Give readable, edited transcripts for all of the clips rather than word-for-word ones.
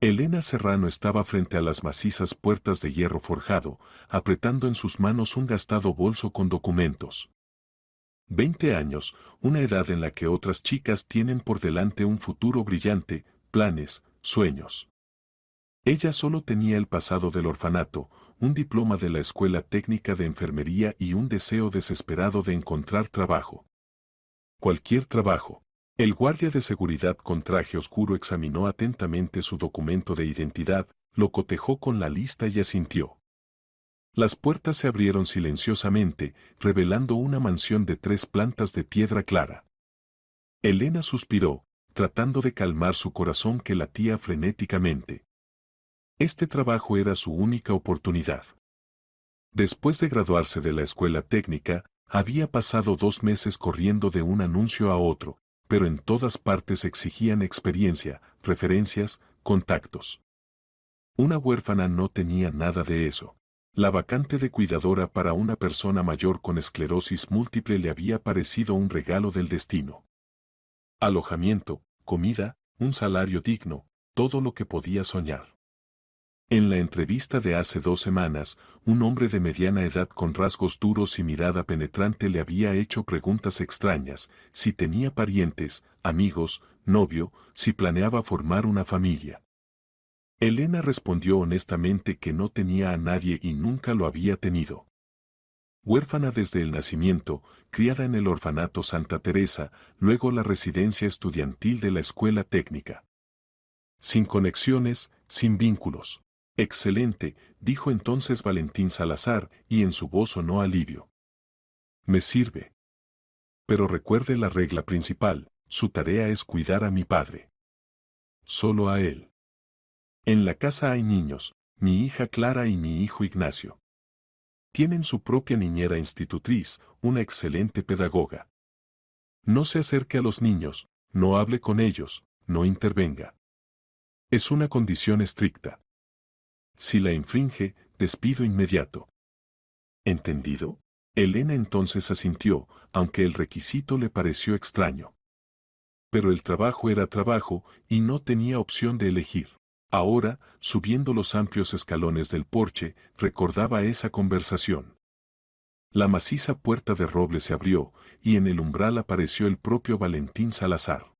Elena Serrano estaba frente a las macizas puertas de hierro forjado, apretando en sus manos un gastado bolso con documentos. 20 años, una edad en la que otras chicas tienen por delante un futuro brillante, planes, sueños. Ella solo tenía el pasado del orfanato, un diploma de la Escuela Técnica de Enfermería y un deseo desesperado de encontrar trabajo. Cualquier trabajo. El guardia de seguridad con traje oscuro examinó atentamente su documento de identidad, lo cotejó con la lista y asintió. Las puertas se abrieron silenciosamente, revelando una mansión de 3 plantas de piedra clara. Elena suspiró, tratando de calmar su corazón que latía frenéticamente. Este trabajo era su única oportunidad. Después de graduarse de la escuela técnica, había pasado 2 meses corriendo de un anuncio a otro, pero en todas partes exigían experiencia, referencias, contactos. Una huérfana no tenía nada de eso. La vacante de cuidadora para una persona mayor con esclerosis múltiple le había parecido un regalo del destino. Alojamiento, comida, un salario digno, todo lo que podía soñar. En la entrevista de hace 2 semanas, un hombre de mediana edad con rasgos duros y mirada penetrante le había hecho preguntas extrañas, si tenía parientes, amigos, novio, si planeaba formar una familia. Elena respondió honestamente que no tenía a nadie y nunca lo había tenido. Huérfana desde el nacimiento, criada en el orfanato Santa Teresa, luego la residencia estudiantil de la escuela técnica. Sin conexiones, sin vínculos. Excelente, dijo entonces Valentín Salazar, y en su voz sonó alivio. Me sirve. Pero recuerde la regla principal, su tarea es cuidar a mi padre. Solo a él. En la casa hay niños, mi hija Clara y mi hijo Ignacio. Tienen su propia niñera institutriz, una excelente pedagoga. No se acerque a los niños, no hable con ellos, no intervenga. Es una condición estricta. Si la infringe, despido inmediato. ¿Entendido? Elena entonces asintió, aunque el requisito le pareció extraño. Pero el trabajo era trabajo, y no tenía opción de elegir. Ahora, subiendo los amplios escalones del porche, recordaba esa conversación. La maciza puerta de roble se abrió, y en el umbral apareció el propio Valentín Salazar.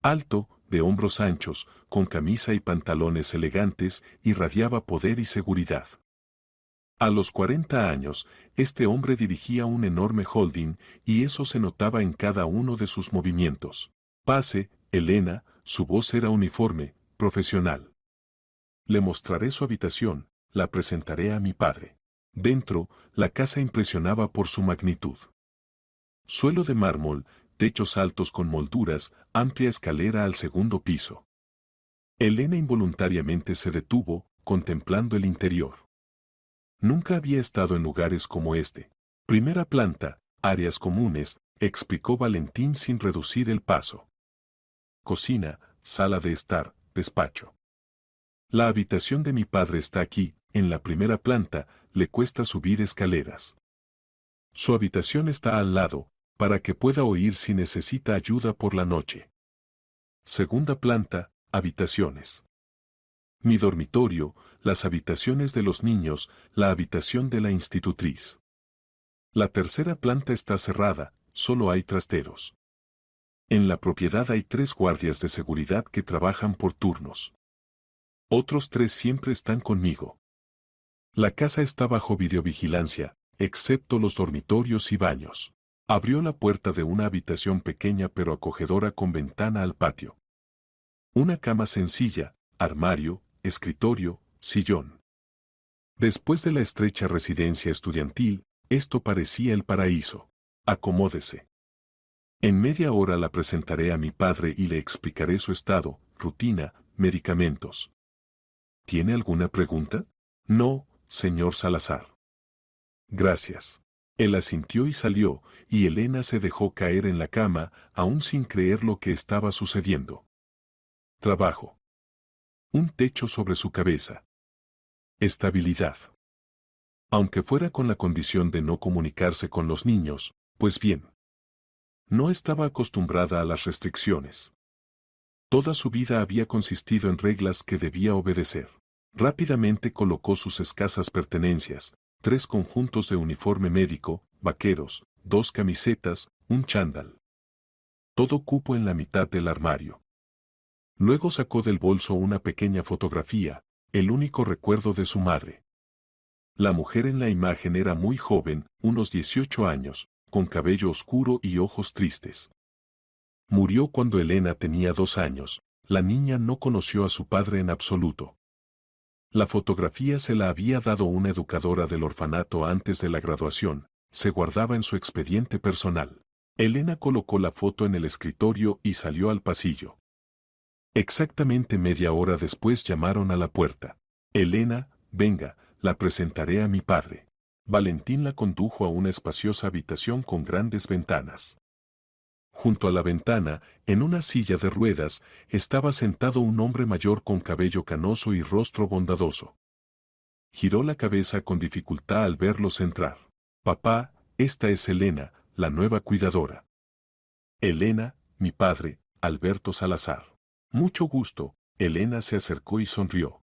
Alto, de hombros anchos, con camisa y pantalones elegantes, irradiaba poder y seguridad. A los 40 años, este hombre dirigía un enorme holding, y eso se notaba en cada uno de sus movimientos. Pase, Elena, su voz era uniforme, profesional. Le mostraré su habitación, la presentaré a mi padre. Dentro, la casa impresionaba por su magnitud. Suelo de mármol, techos altos con molduras, amplia escalera al segundo piso. Elena involuntariamente se detuvo, contemplando el interior. Nunca había estado en lugares como este. Primera planta, áreas comunes, explicó Valentín sin reducir el paso. Cocina, sala de estar, despacho. La habitación de mi padre está aquí, en la primera planta, le cuesta subir escaleras. Su habitación está al lado, para que pueda oír si necesita ayuda por la noche. Segunda planta, habitaciones. Mi dormitorio, las habitaciones de los niños, la habitación de la institutriz. La tercera planta está cerrada, solo hay trasteros. En la propiedad hay 3 guardias de seguridad que trabajan por turnos. Otros 3 siempre están conmigo. La casa está bajo videovigilancia, excepto los dormitorios y baños. Abrió la puerta de una habitación pequeña pero acogedora con ventana al patio. Una cama sencilla, armario, escritorio, sillón. Después de la estrecha residencia estudiantil, esto parecía el paraíso. Acomódese. En media hora la presentaré a mi padre y le explicaré su estado, rutina, medicamentos. ¿Tiene alguna pregunta? No, señor Salazar. Gracias. Él asintió y salió, y Elena se dejó caer en la cama, aún sin creer lo que estaba sucediendo. Trabajo. Un techo sobre su cabeza. Estabilidad. Aunque fuera con la condición de no comunicarse con los niños, pues bien. No estaba acostumbrada a las restricciones. Toda su vida había consistido en reglas que debía obedecer. Rápidamente colocó sus escasas pertenencias, 3 conjuntos de uniforme médico, vaqueros, 2 camisetas, un chándal. Todo cupo en la mitad del armario. Luego sacó del bolso una pequeña fotografía, el único recuerdo de su madre. La mujer en la imagen era muy joven, unos 18 años, con cabello oscuro y ojos tristes. Murió cuando Elena tenía 2 años, la niña no conoció a su padre en absoluto. La fotografía se la había dado una educadora del orfanato antes de la graduación, se guardaba en su expediente personal. Elena colocó la foto en el escritorio y salió al pasillo. Exactamente media hora después llamaron a la puerta. Elena, venga, la presentaré a mi padre. Valentín la condujo a una espaciosa habitación con grandes ventanas. Junto a la ventana, en una silla de ruedas, estaba sentado un hombre mayor con cabello canoso y rostro bondadoso. Giró la cabeza con dificultad al verlos entrar. Papá, esta es Elena, la nueva cuidadora. Elena, mi padre, Alberto Salazar. Mucho gusto, Elena se acercó y sonrió.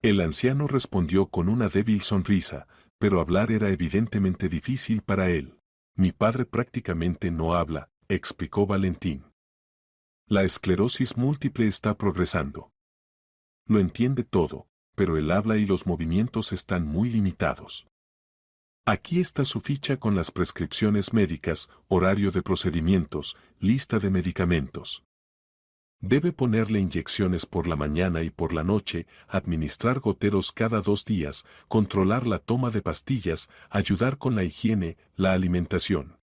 El anciano respondió con una débil sonrisa, pero hablar era evidentemente difícil para él. Mi padre prácticamente no habla, explicó Valentín. La esclerosis múltiple está progresando. Lo entiende todo, pero el habla y los movimientos están muy limitados. Aquí está su ficha con las prescripciones médicas, horario de procedimientos, lista de medicamentos. Debe ponerle inyecciones por la mañana y por la noche, administrar goteros cada 2 días, controlar la toma de pastillas, ayudar con la higiene, la alimentación.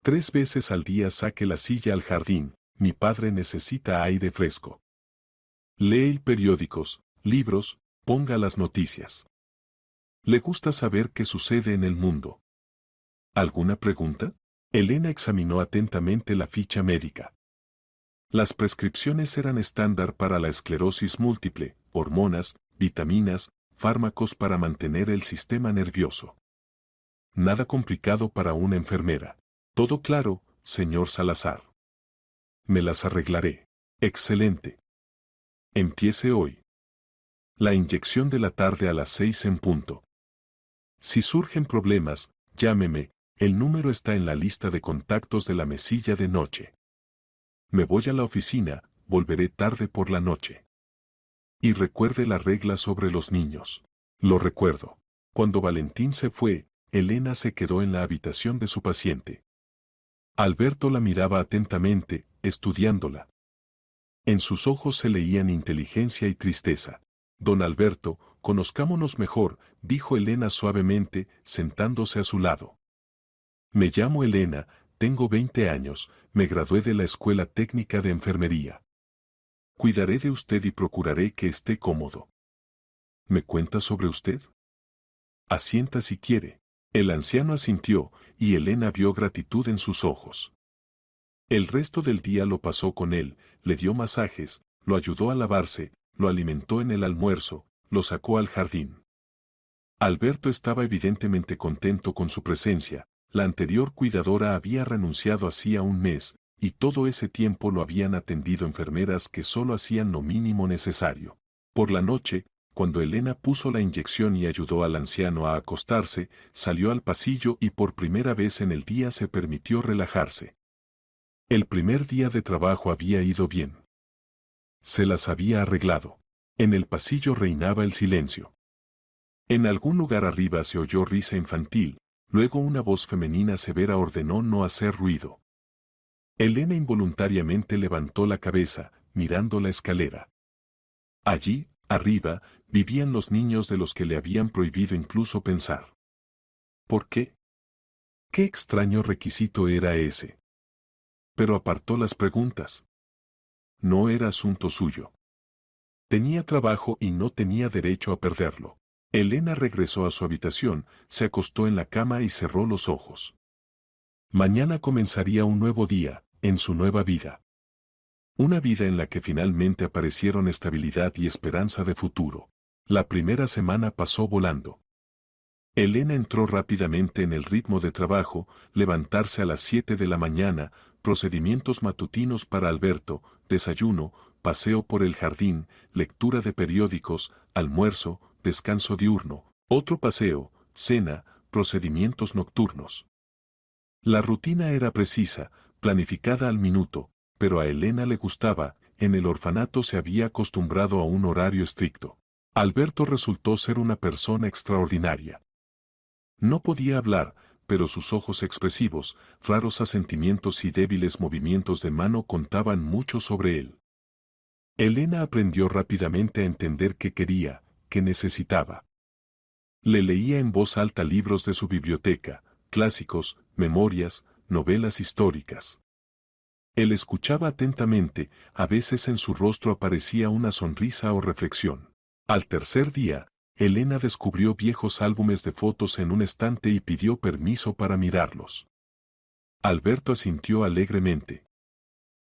3 veces al día saque la silla al jardín, mi padre necesita aire fresco. Lee periódicos, libros, ponga las noticias. Le gusta saber qué sucede en el mundo. ¿Alguna pregunta? Elena examinó atentamente la ficha médica. Las prescripciones eran estándar para la esclerosis múltiple, hormonas, vitaminas, fármacos para mantener el sistema nervioso. Nada complicado para una enfermera. Todo claro, señor Salazar. Me las arreglaré. Excelente. Empiece hoy. La inyección de la tarde a las 6 en punto. Si surgen problemas, llámeme, el número está en la lista de contactos de la mesilla de noche. Me voy a la oficina, volveré tarde por la noche. Y recuerde la regla sobre los niños. Lo recuerdo. Cuando Valentín se fue, Elena se quedó en la habitación de su paciente. Alberto la miraba atentamente, estudiándola. En sus ojos se leían inteligencia y tristeza. Don Alberto, conozcámonos mejor, dijo Elena suavemente, sentándose a su lado. Me llamo Elena, tengo 20 años, me gradué de la Escuela Técnica de Enfermería. Cuidaré de usted y procuraré que esté cómodo. ¿Me cuenta sobre usted? Asienta si quiere. El anciano asintió, y Elena vio gratitud en sus ojos. El resto del día lo pasó con él, le dio masajes, lo ayudó a lavarse, lo alimentó en el almuerzo, lo sacó al jardín. Alberto estaba evidentemente contento con su presencia, la anterior cuidadora había renunciado hacía un mes, y todo ese tiempo lo habían atendido enfermeras que solo hacían lo mínimo necesario. Por la noche, cuando Elena puso la inyección y ayudó al anciano a acostarse, salió al pasillo y por primera vez en el día se permitió relajarse. El primer día de trabajo había ido bien. Se las había arreglado. En el pasillo reinaba el silencio. En algún lugar arriba se oyó risa infantil, luego una voz femenina severa ordenó no hacer ruido. Elena involuntariamente levantó la cabeza, mirando la escalera. Allí, arriba, vivían los niños de los que le habían prohibido incluso pensar. ¿Por qué? ¿Qué extraño requisito era ese? Pero apartó las preguntas. No era asunto suyo. Tenía trabajo y no tenía derecho a perderlo. Elena regresó a su habitación, se acostó en la cama y cerró los ojos. Mañana comenzaría un nuevo día, en su nueva vida. Una vida en la que finalmente aparecieron estabilidad y esperanza de futuro. La primera semana pasó volando. Elena entró rápidamente en el ritmo de trabajo, levantarse a las 7 de la mañana, procedimientos matutinos para Alberto, desayuno, paseo por el jardín, lectura de periódicos, almuerzo, descanso diurno, otro paseo, cena, procedimientos nocturnos. La rutina era precisa, planificada al minuto, pero a Elena le gustaba, en el orfanato se había acostumbrado a un horario estricto. Alberto resultó ser una persona extraordinaria. No podía hablar, pero sus ojos expresivos, raros asentimientos y débiles movimientos de mano contaban mucho sobre él. Elena aprendió rápidamente a entender qué quería, qué necesitaba. Le leía en voz alta libros de su biblioteca, clásicos, memorias, novelas históricas. Él escuchaba atentamente, a veces en su rostro aparecía una sonrisa o reflexión. Al tercer día, Elena descubrió viejos álbumes de fotos en un estante y pidió permiso para mirarlos. Alberto asintió alegremente.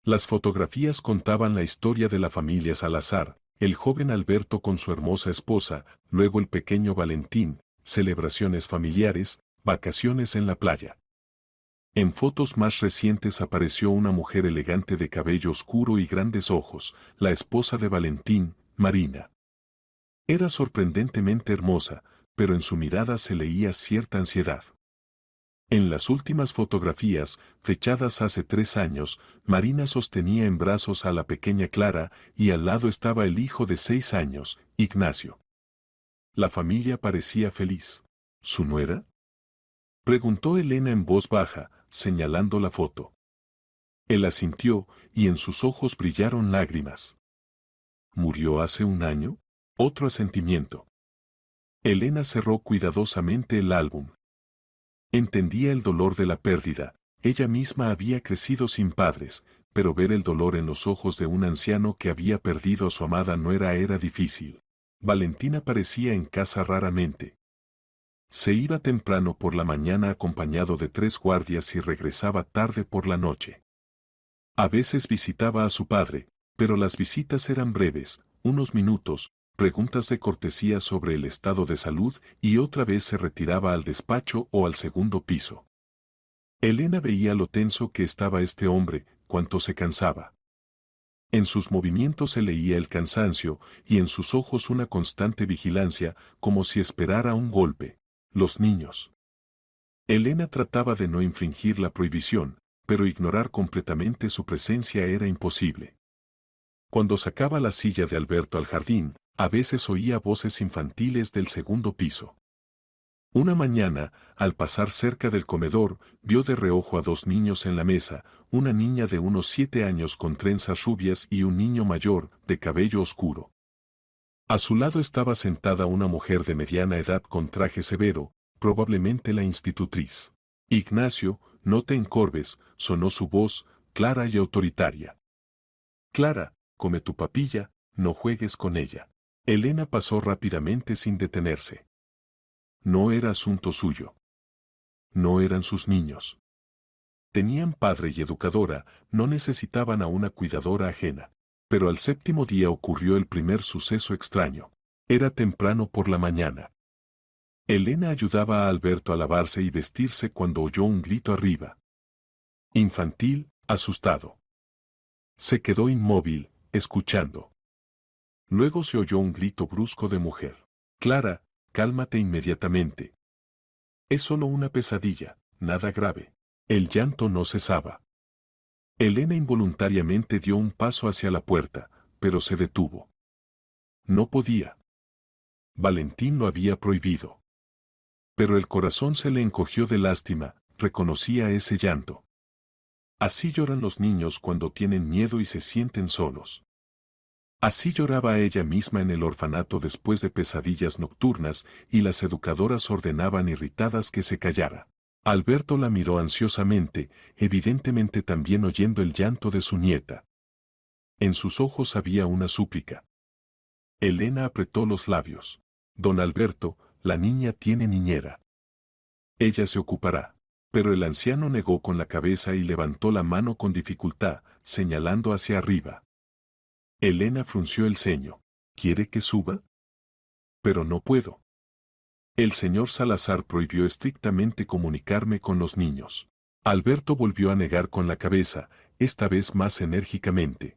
Las fotografías contaban la historia de la familia Salazar, el joven Alberto con su hermosa esposa, luego el pequeño Valentín, celebraciones familiares, vacaciones en la playa. En fotos más recientes apareció una mujer elegante de cabello oscuro y grandes ojos, la esposa de Valentín, Marina. Era sorprendentemente hermosa, pero en su mirada se leía cierta ansiedad. En las últimas fotografías, fechadas hace 3 años, Marina sostenía en brazos a la pequeña Clara y al lado estaba el hijo de 6 años, Ignacio. La familia parecía feliz. ¿Su nuera? Preguntó Elena en voz baja, señalando la foto. Él asintió, y en sus ojos brillaron lágrimas. ¿Murió hace 1 año? Otro asentimiento. Elena cerró cuidadosamente el álbum. Entendía el dolor de la pérdida, ella misma había crecido sin padres, pero ver el dolor en los ojos de un anciano que había perdido a su amada nuera era difícil. Valentín aparecía en casa raramente. Se iba temprano por la mañana acompañado de 3 guardias y regresaba tarde por la noche. A veces visitaba a su padre, pero las visitas eran breves, unos minutos, preguntas de cortesía sobre el estado de salud y otra vez se retiraba al despacho o al segundo piso. Elena veía lo tenso que estaba este hombre, cuánto se cansaba. En sus movimientos se leía el cansancio y en sus ojos una constante vigilancia, como si esperara un golpe. Los niños. Elena trataba de no infringir la prohibición, pero ignorar completamente su presencia era imposible. Cuando sacaba la silla de Alberto al jardín, a veces oía voces infantiles del segundo piso. Una mañana, al pasar cerca del comedor, vio de reojo a 2 niños en la mesa, una niña de unos 7 años con trenzas rubias y un niño mayor, de cabello oscuro. A su lado estaba sentada una mujer de mediana edad con traje severo, probablemente la institutriz. Ignacio, no te encorves, sonó su voz, clara y autoritaria. Clara, come tu papilla, no juegues con ella. Elena pasó rápidamente sin detenerse. No era asunto suyo. No eran sus niños. Tenían padre y educadora, no necesitaban a una cuidadora ajena. Pero al 7.º día ocurrió el primer suceso extraño. Era temprano por la mañana. Elena ayudaba a Alberto a lavarse y vestirse cuando oyó un grito arriba. Infantil, asustado. Se quedó inmóvil, escuchando. Luego se oyó un grito brusco de mujer. Clara, cálmate inmediatamente. Es solo una pesadilla, nada grave. El llanto no cesaba. Elena involuntariamente dio un paso hacia la puerta, pero se detuvo. No podía. Valentín lo había prohibido. Pero el corazón se le encogió de lástima, reconocía ese llanto. Así lloran los niños cuando tienen miedo y se sienten solos. Así lloraba ella misma en el orfanato después de pesadillas nocturnas y las educadoras ordenaban irritadas que se callara. Alberto la miró ansiosamente, evidentemente también oyendo el llanto de su nieta. En sus ojos había una súplica. Elena apretó los labios. Don Alberto, la niña tiene niñera. Ella se ocupará. Pero el anciano negó con la cabeza y levantó la mano con dificultad, señalando hacia arriba. Elena frunció el ceño. ¿Quiere que suba? Pero no puedo. El señor Salazar prohibió estrictamente comunicarme con los niños. Alberto volvió a negar con la cabeza, esta vez más enérgicamente.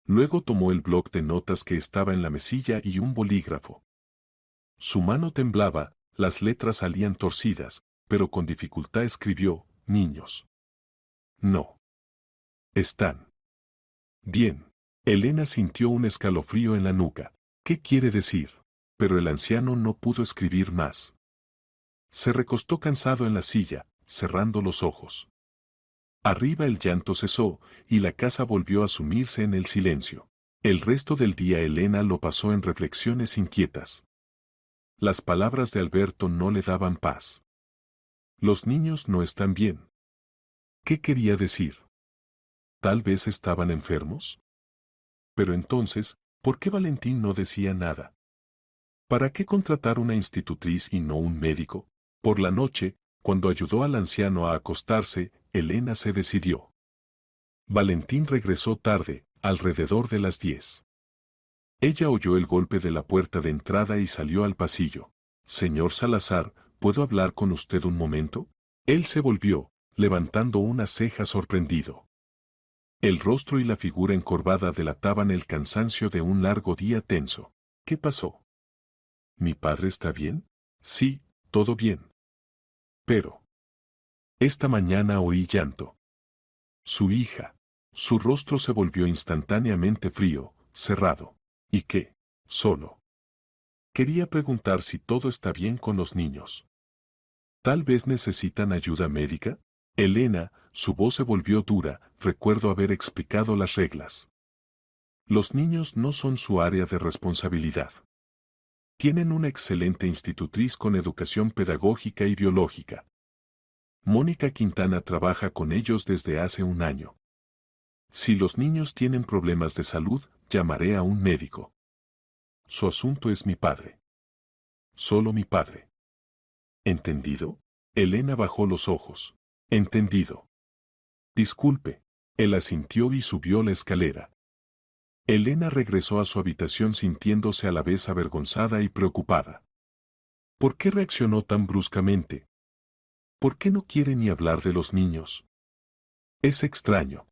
Luego tomó el bloc de notas que estaba en la mesilla y un bolígrafo. Su mano temblaba, las letras salían torcidas, pero con dificultad escribió, niños. No. Están. Bien. Elena sintió un escalofrío en la nuca. ¿Qué quiere decir? Pero el anciano no pudo escribir más. Se recostó cansado en la silla, cerrando los ojos. Arriba el llanto cesó, y la casa volvió a sumirse en el silencio. El resto del día Elena lo pasó en reflexiones inquietas. Las palabras de Alberto no le daban paz. Los niños no están bien. ¿Qué quería decir? ¿Tal vez estaban enfermos? Pero entonces, ¿por qué Valentín no decía nada? ¿Para qué contratar una institutriz y no un médico? Por la noche, cuando ayudó al anciano a acostarse, Elena se decidió. Valentín regresó tarde, alrededor de las 10. Ella oyó el golpe de la puerta de entrada y salió al pasillo. Señor Salazar, ¿puedo hablar con usted un momento? Él se volvió, levantando una ceja sorprendido. El rostro y la figura encorvada delataban el cansancio de un largo día tenso. ¿Qué pasó? ¿Mi padre está bien? Sí, todo bien. Pero esta mañana oí llanto. Su hija. Su rostro se volvió instantáneamente frío, cerrado. ¿Y qué? Solo. Quería preguntar si todo está bien con los niños. ¿Tal vez necesitan ayuda médica? Elena, su voz se volvió dura, recuerdo haber explicado las reglas. Los niños no son su área de responsabilidad. Tienen una excelente institutriz con educación pedagógica y biológica. Mónica Quintana trabaja con ellos desde hace un año. Si los niños tienen problemas de salud, llamaré a un médico. Su asunto es mi padre. Solo mi padre. ¿Entendido? Elena bajó los ojos. Entendido. Disculpe. Él asintió y subió la escalera. Elena regresó a su habitación sintiéndose a la vez avergonzada y preocupada. ¿Por qué reaccionó tan bruscamente? ¿Por qué no quiere ni hablar de los niños? Es extraño.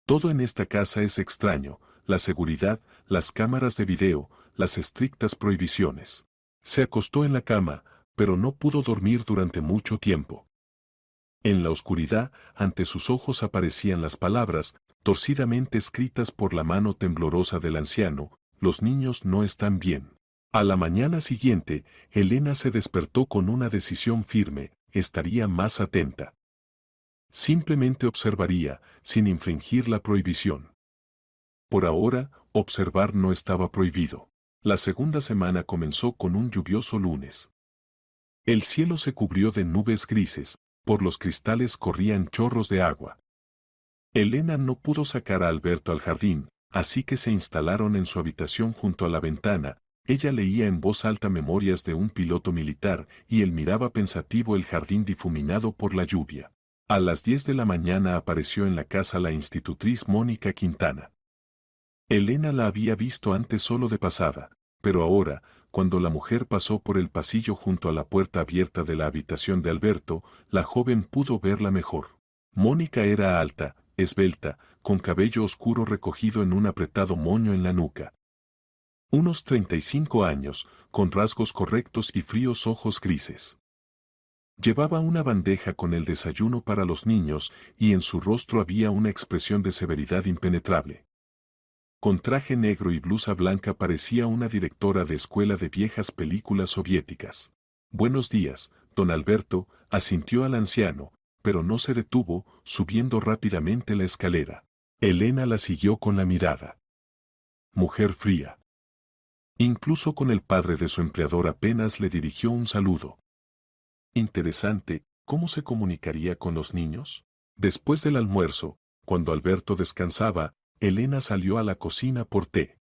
Todo en esta casa es extraño, la seguridad, las cámaras de video, las estrictas prohibiciones. Se acostó en la cama, pero no pudo dormir durante mucho tiempo. En la oscuridad, ante sus ojos aparecían las palabras, torcidamente escritas por la mano temblorosa del anciano, los niños no están bien. A la mañana siguiente, Elena se despertó con una decisión firme, estaría más atenta. Simplemente observaría, sin infringir la prohibición. Por ahora, observar no estaba prohibido. La segunda semana comenzó con un lluvioso lunes. El cielo se cubrió de nubes grises, por los cristales corrían chorros de agua. Elena no pudo sacar a Alberto al jardín, así que se instalaron en su habitación junto a la ventana. Ella leía en voz alta memorias de un piloto militar y él miraba pensativo el jardín difuminado por la lluvia. A las 10 de la mañana apareció en la casa la institutriz Mónica Quintana. Elena la había visto antes solo de pasada, pero ahora, cuando la mujer pasó por el pasillo junto a la puerta abierta de la habitación de Alberto, la joven pudo verla mejor. Mónica era alta, esbelta, con cabello oscuro recogido en un apretado moño en la nuca. Unos 35 años, con rasgos correctos y fríos ojos grises. Llevaba una bandeja con el desayuno para los niños y en su rostro había una expresión de severidad impenetrable. Con traje negro y blusa blanca parecía una directora de escuela de viejas películas soviéticas. Buenos días, don Alberto, asintió al anciano, pero no se detuvo, subiendo rápidamente la escalera. Elena la siguió con la mirada. Mujer fría. Incluso con el padre de su empleador apenas le dirigió un saludo. Interesante, ¿cómo se comunicaría con los niños? Después del almuerzo, cuando Alberto descansaba, Elena salió a la cocina por té.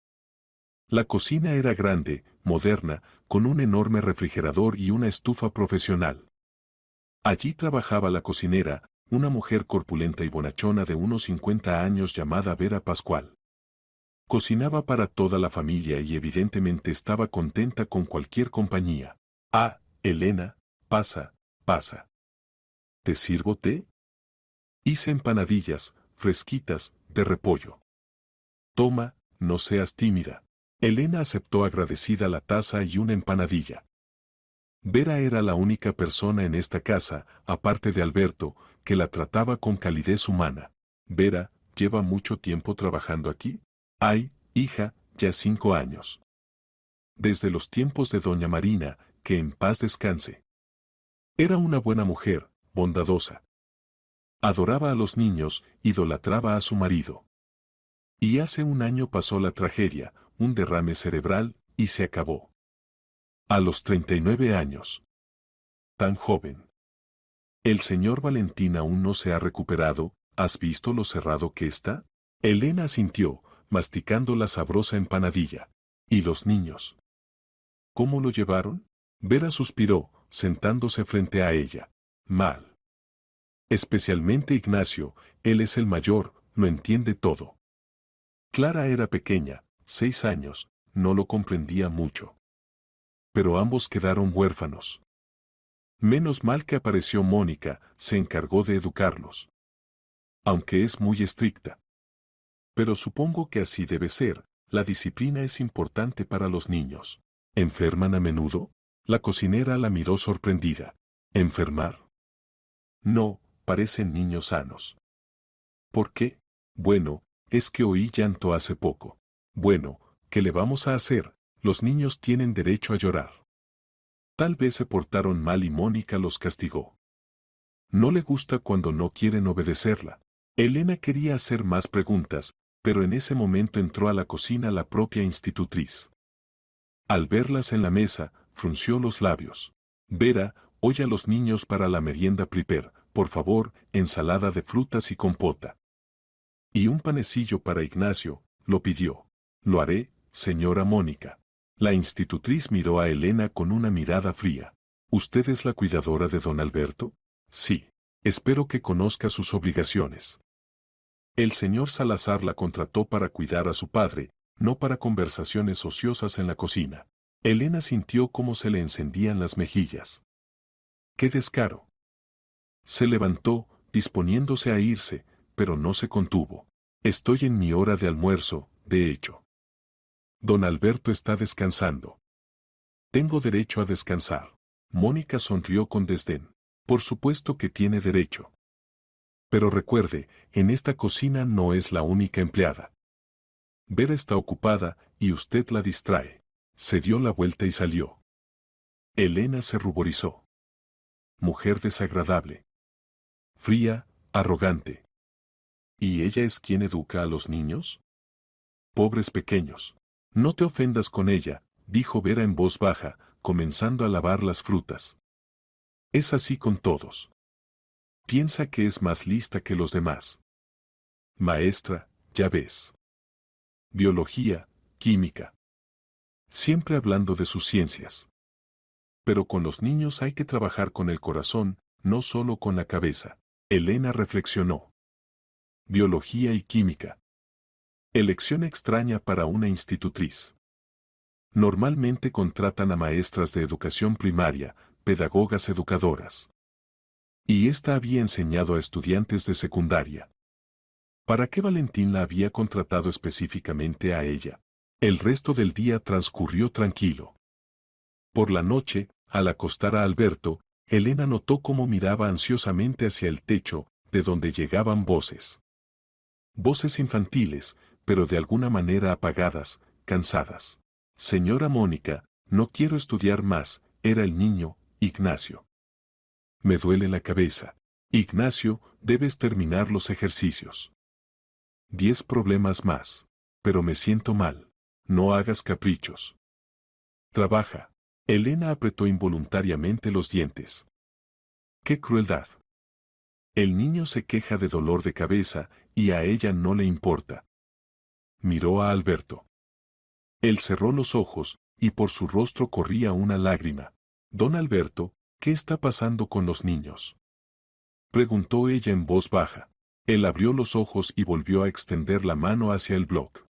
La cocina era grande, moderna, con un enorme refrigerador y una estufa profesional. Allí trabajaba la cocinera, una mujer corpulenta y bonachona de unos 50 años llamada Vera Pascual. Cocinaba para toda la familia y evidentemente estaba contenta con cualquier compañía. Ah, Elena, pasa, pasa. ¿Te sirvo té? Hice empanadillas, fresquitas, de repollo. Toma, no seas tímida. Elena aceptó agradecida la taza y una empanadilla. Vera era la única persona en esta casa, aparte de Alberto, que la trataba con calidez humana. Vera, ¿lleva mucho tiempo trabajando aquí? Ay, hija, ya 5 años. Desde los tiempos de doña Marina, que en paz descanse. Era una buena mujer, bondadosa. Adoraba a los niños, idolatraba a su marido. Y hace un año pasó la tragedia, un derrame cerebral, y se acabó. A los 39 años. Tan joven. El señor Valentín aún no se ha recuperado, ¿has visto lo cerrado que está? Elena asintió, masticando la sabrosa empanadilla. ¿Y los niños? ¿Cómo lo llevaron? Vera suspiró, sentándose frente a ella. Mal. Especialmente Ignacio, él es el mayor, lo entiende todo. Clara era pequeña, 6 años, no lo comprendía mucho. Pero ambos quedaron huérfanos. Menos mal que apareció Mónica, se encargó de educarlos. Aunque es muy estricta. Pero supongo que así debe ser, la disciplina es importante para los niños. ¿Enferman a menudo? La cocinera la miró sorprendida. ¿Enfermar? No, parecen niños sanos. ¿Por qué? Bueno, es que oí llanto hace poco. Bueno, ¿qué le vamos a hacer? Los niños tienen derecho a llorar. Tal vez se portaron mal y Mónica los castigó. No le gusta cuando no quieren obedecerla. Elena quería hacer más preguntas, pero en ese momento entró a la cocina la propia institutriz. Al verlas en la mesa, frunció los labios. Vera, oye a los niños para la merienda prepare, por favor, ensalada de frutas y compota. Y un panecillo para Ignacio, lo pidió. Lo haré, señora Mónica. La institutriz miró a Elena con una mirada fría. ¿Usted es la cuidadora de don Alberto? Sí. Espero que conozca sus obligaciones. El señor Salazar la contrató para cuidar a su padre, no para conversaciones ociosas en la cocina. Elena sintió cómo se le encendían las mejillas. ¡Qué descaro! Se levantó, disponiéndose a irse, pero no se contuvo. Estoy en mi hora de almuerzo, de hecho. Don Alberto está descansando. Tengo derecho a descansar. Mónica sonrió con desdén. Por supuesto que tiene derecho. Pero recuerde, en esta cocina no es la única empleada. Vera está ocupada, y usted la distrae. Se dio la vuelta y salió. Elena se ruborizó. Mujer desagradable. Fría, arrogante. ¿Y ella es quien educa a los niños? Pobres pequeños. No te ofendas con ella, dijo Vera en voz baja, comenzando a lavar las frutas. Es así con todos. Piensa que es más lista que los demás. Maestra, ya ves. Biología, química. Siempre hablando de sus ciencias. Pero con los niños hay que trabajar con el corazón, no solo con la cabeza. Elena reflexionó. Biología y química. Elección extraña para una institutriz. Normalmente contratan a maestras de educación primaria, pedagogas educadoras. Y esta había enseñado a estudiantes de secundaria. ¿Para qué Valentín la había contratado específicamente a ella? El resto del día transcurrió tranquilo. Por la noche, al acostar a Alberto, Elena notó cómo miraba ansiosamente hacia el techo, de donde llegaban voces. Voces infantiles, pero de alguna manera apagadas, cansadas. Señora Mónica, no quiero estudiar más, era el niño, Ignacio. Me duele la cabeza. Ignacio, debes terminar los ejercicios. 10 problemas más. Pero me siento mal. No hagas caprichos. Trabaja. Elena apretó involuntariamente los dientes. ¡Qué crueldad! El niño se queja de dolor de cabeza, y a ella no le importa. Miró a Alberto. Él cerró los ojos, y por su rostro corría una lágrima. Don Alberto, ¿qué está pasando con los niños? Preguntó ella en voz baja. Él abrió los ojos y volvió a extender la mano hacia el bloc.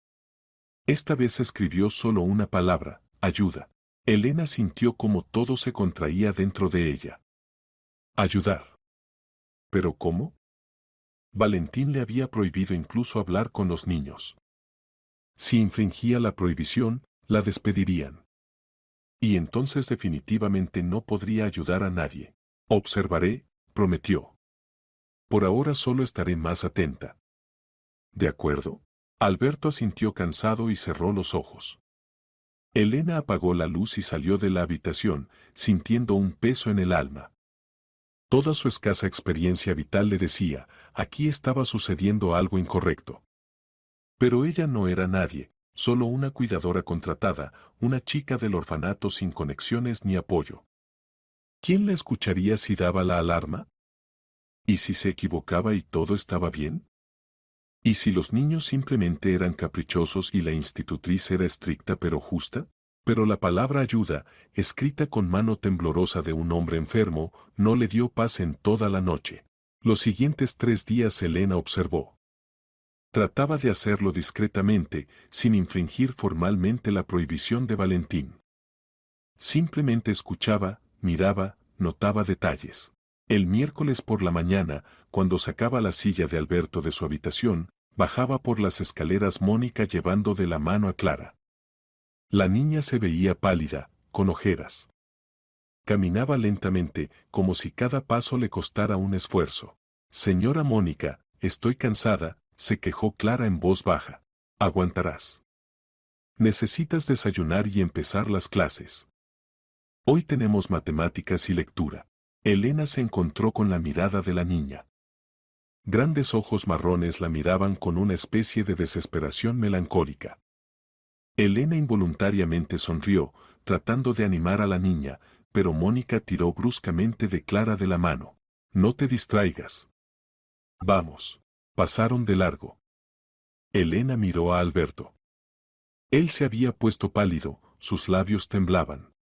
Esta vez escribió solo una palabra, ayuda. Elena sintió como todo se contraía dentro de ella. Ayudar. ¿Pero cómo? Valentín le había prohibido incluso hablar con los niños. Si infringía la prohibición, la despedirían. Y entonces definitivamente no podría ayudar a nadie. Observaré, prometió. Por ahora solo estaré más atenta. ¿De acuerdo? Alberto asintió cansado y cerró los ojos. Elena apagó la luz y salió de la habitación, sintiendo un peso en el alma. Toda su escasa experiencia vital le decía, aquí estaba sucediendo algo incorrecto. Pero ella no era nadie, solo una cuidadora contratada, una chica del orfanato sin conexiones ni apoyo. ¿Quién la escucharía si daba la alarma? ¿Y si se equivocaba y todo estaba bien? ¿Y si los niños simplemente eran caprichosos y la institutriz era estricta pero justa? Pero la palabra ayuda, escrita con mano temblorosa de un hombre enfermo, no le dio paz en toda la noche. Los siguientes 3 días Elena observó. Trataba de hacerlo discretamente, sin infringir formalmente la prohibición de Valentín. Simplemente escuchaba, miraba, notaba detalles. El miércoles por la mañana, cuando sacaba la silla de Alberto de su habitación, bajaba por las escaleras Mónica llevando de la mano a Clara. La niña se veía pálida, con ojeras. Caminaba lentamente, como si cada paso le costara un esfuerzo. Señora Mónica, estoy cansada, se quejó Clara en voz baja. Aguantarás. Necesitas desayunar y empezar las clases. Hoy tenemos matemáticas y lectura. Elena se encontró con la mirada de la niña. Grandes ojos marrones la miraban con una especie de desesperación melancólica. Elena involuntariamente sonrió, tratando de animar a la niña, pero Mónica tiró bruscamente de Clara de la mano. No te distraigas. Vamos. Pasaron de largo. Elena miró a Alberto. Él se había puesto pálido, sus labios temblaban.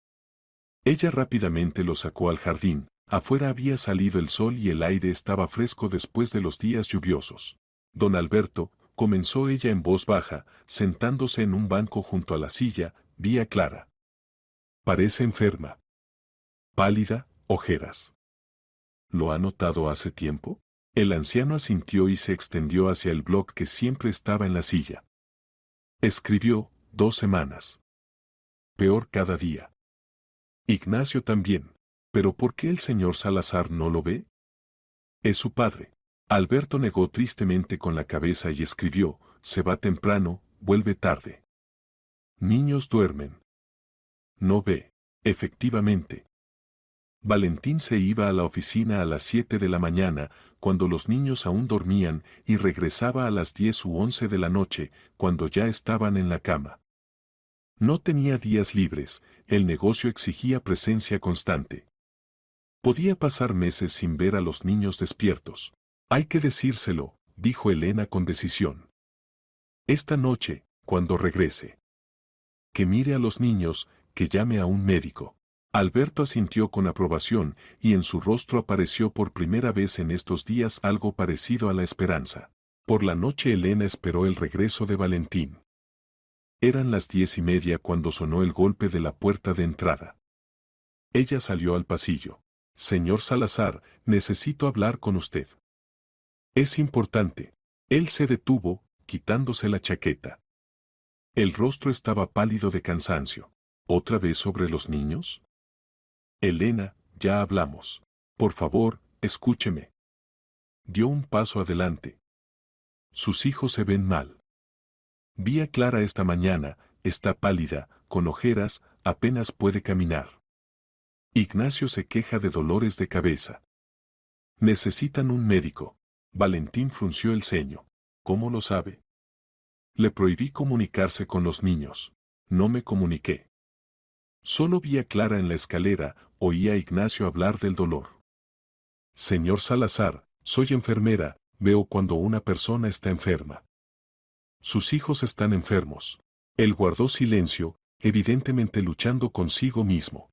Ella rápidamente lo sacó al jardín. Afuera había salido el sol y el aire estaba fresco después de los días lluviosos. Don Alberto, comenzó ella en voz baja, sentándose en un banco junto a la silla, vi a Clara. Parece enferma. Pálida, ojeras. ¿Lo ha notado hace tiempo? El anciano asintió y se extendió hacia el bloc que siempre estaba en la silla. Escribió, 2 semanas. Peor cada día. Ignacio también. ¿Pero por qué el señor Salazar no lo ve? Es su padre. Alberto negó tristemente con la cabeza y escribió, se va temprano, vuelve tarde. Niños duermen. No ve. Efectivamente. Valentín se iba a la oficina a las 7 de la mañana, cuando los niños aún dormían, y regresaba a las 10 u 11 de la noche, cuando ya estaban en la cama. No tenía días libres, el negocio exigía presencia constante. Podía pasar meses sin ver a los niños despiertos. Hay que decírselo, dijo Elena con decisión. Esta noche, cuando regrese. Que mire a los niños, que llame a un médico. Alberto asintió con aprobación, y en su rostro apareció por primera vez en estos días algo parecido a la esperanza. Por la noche Elena esperó el regreso de Valentín. Eran las 10:30 cuando sonó el golpe de la puerta de entrada. Ella salió al pasillo. Señor Salazar, necesito hablar con usted. Es importante. Él se detuvo, quitándose la chaqueta. El rostro estaba pálido de cansancio. ¿Otra vez sobre los niños? Elena, ya hablamos. Por favor, escúcheme. Dio un paso adelante. Sus hijos se ven mal. Vi a Clara esta mañana, está pálida, con ojeras, apenas puede caminar. Ignacio se queja de dolores de cabeza. Necesitan un médico. Valentín frunció el ceño. ¿Cómo lo sabe? Le prohibí comunicarse con los niños. No me comuniqué. Solo vi a Clara en la escalera, oí a Ignacio hablar del dolor. Señor Salazar, soy enfermera, veo cuando una persona está enferma. Sus hijos están enfermos. Él guardó silencio, evidentemente luchando consigo mismo.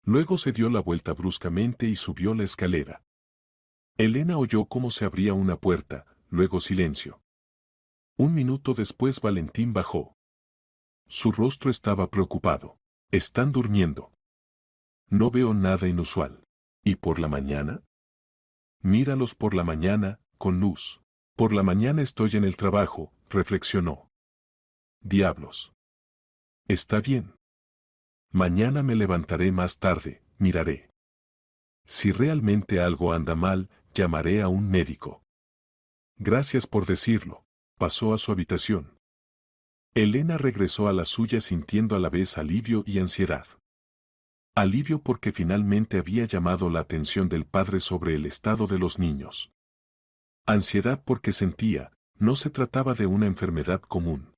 Luego se dio la vuelta bruscamente y subió la escalera. Elena oyó cómo se abría una puerta, luego silencio. Un minuto después Valentín bajó. Su rostro estaba preocupado. Están durmiendo. No veo nada inusual. ¿Y por la mañana? Míralos por la mañana, con luz. Por la mañana estoy en el trabajo, reflexionó. Diablos. Está bien. Mañana me levantaré más tarde, miraré. Si realmente algo anda mal, llamaré a un médico. Gracias por decirlo. Pasó a su habitación. Elena regresó a la suya sintiendo a la vez alivio y ansiedad. Alivio porque finalmente había llamado la atención del padre sobre el estado de los niños. Ansiedad porque sentía, no se trataba de una enfermedad común.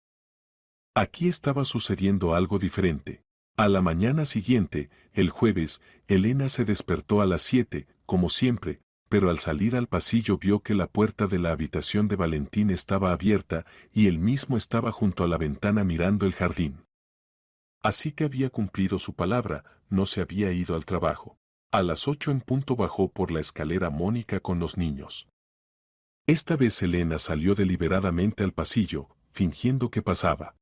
Aquí estaba sucediendo algo diferente. A la mañana siguiente, el jueves, Elena se despertó a las 7, como siempre, pero al salir al pasillo vio que la puerta de la habitación de Valentín estaba abierta y él mismo estaba junto a la ventana mirando el jardín. Así que había cumplido su palabra, no se había ido al trabajo. A las 8 en punto bajó por la escalera Mónica con los niños. Esta vez Elena salió deliberadamente al pasillo, fingiendo que pasaba.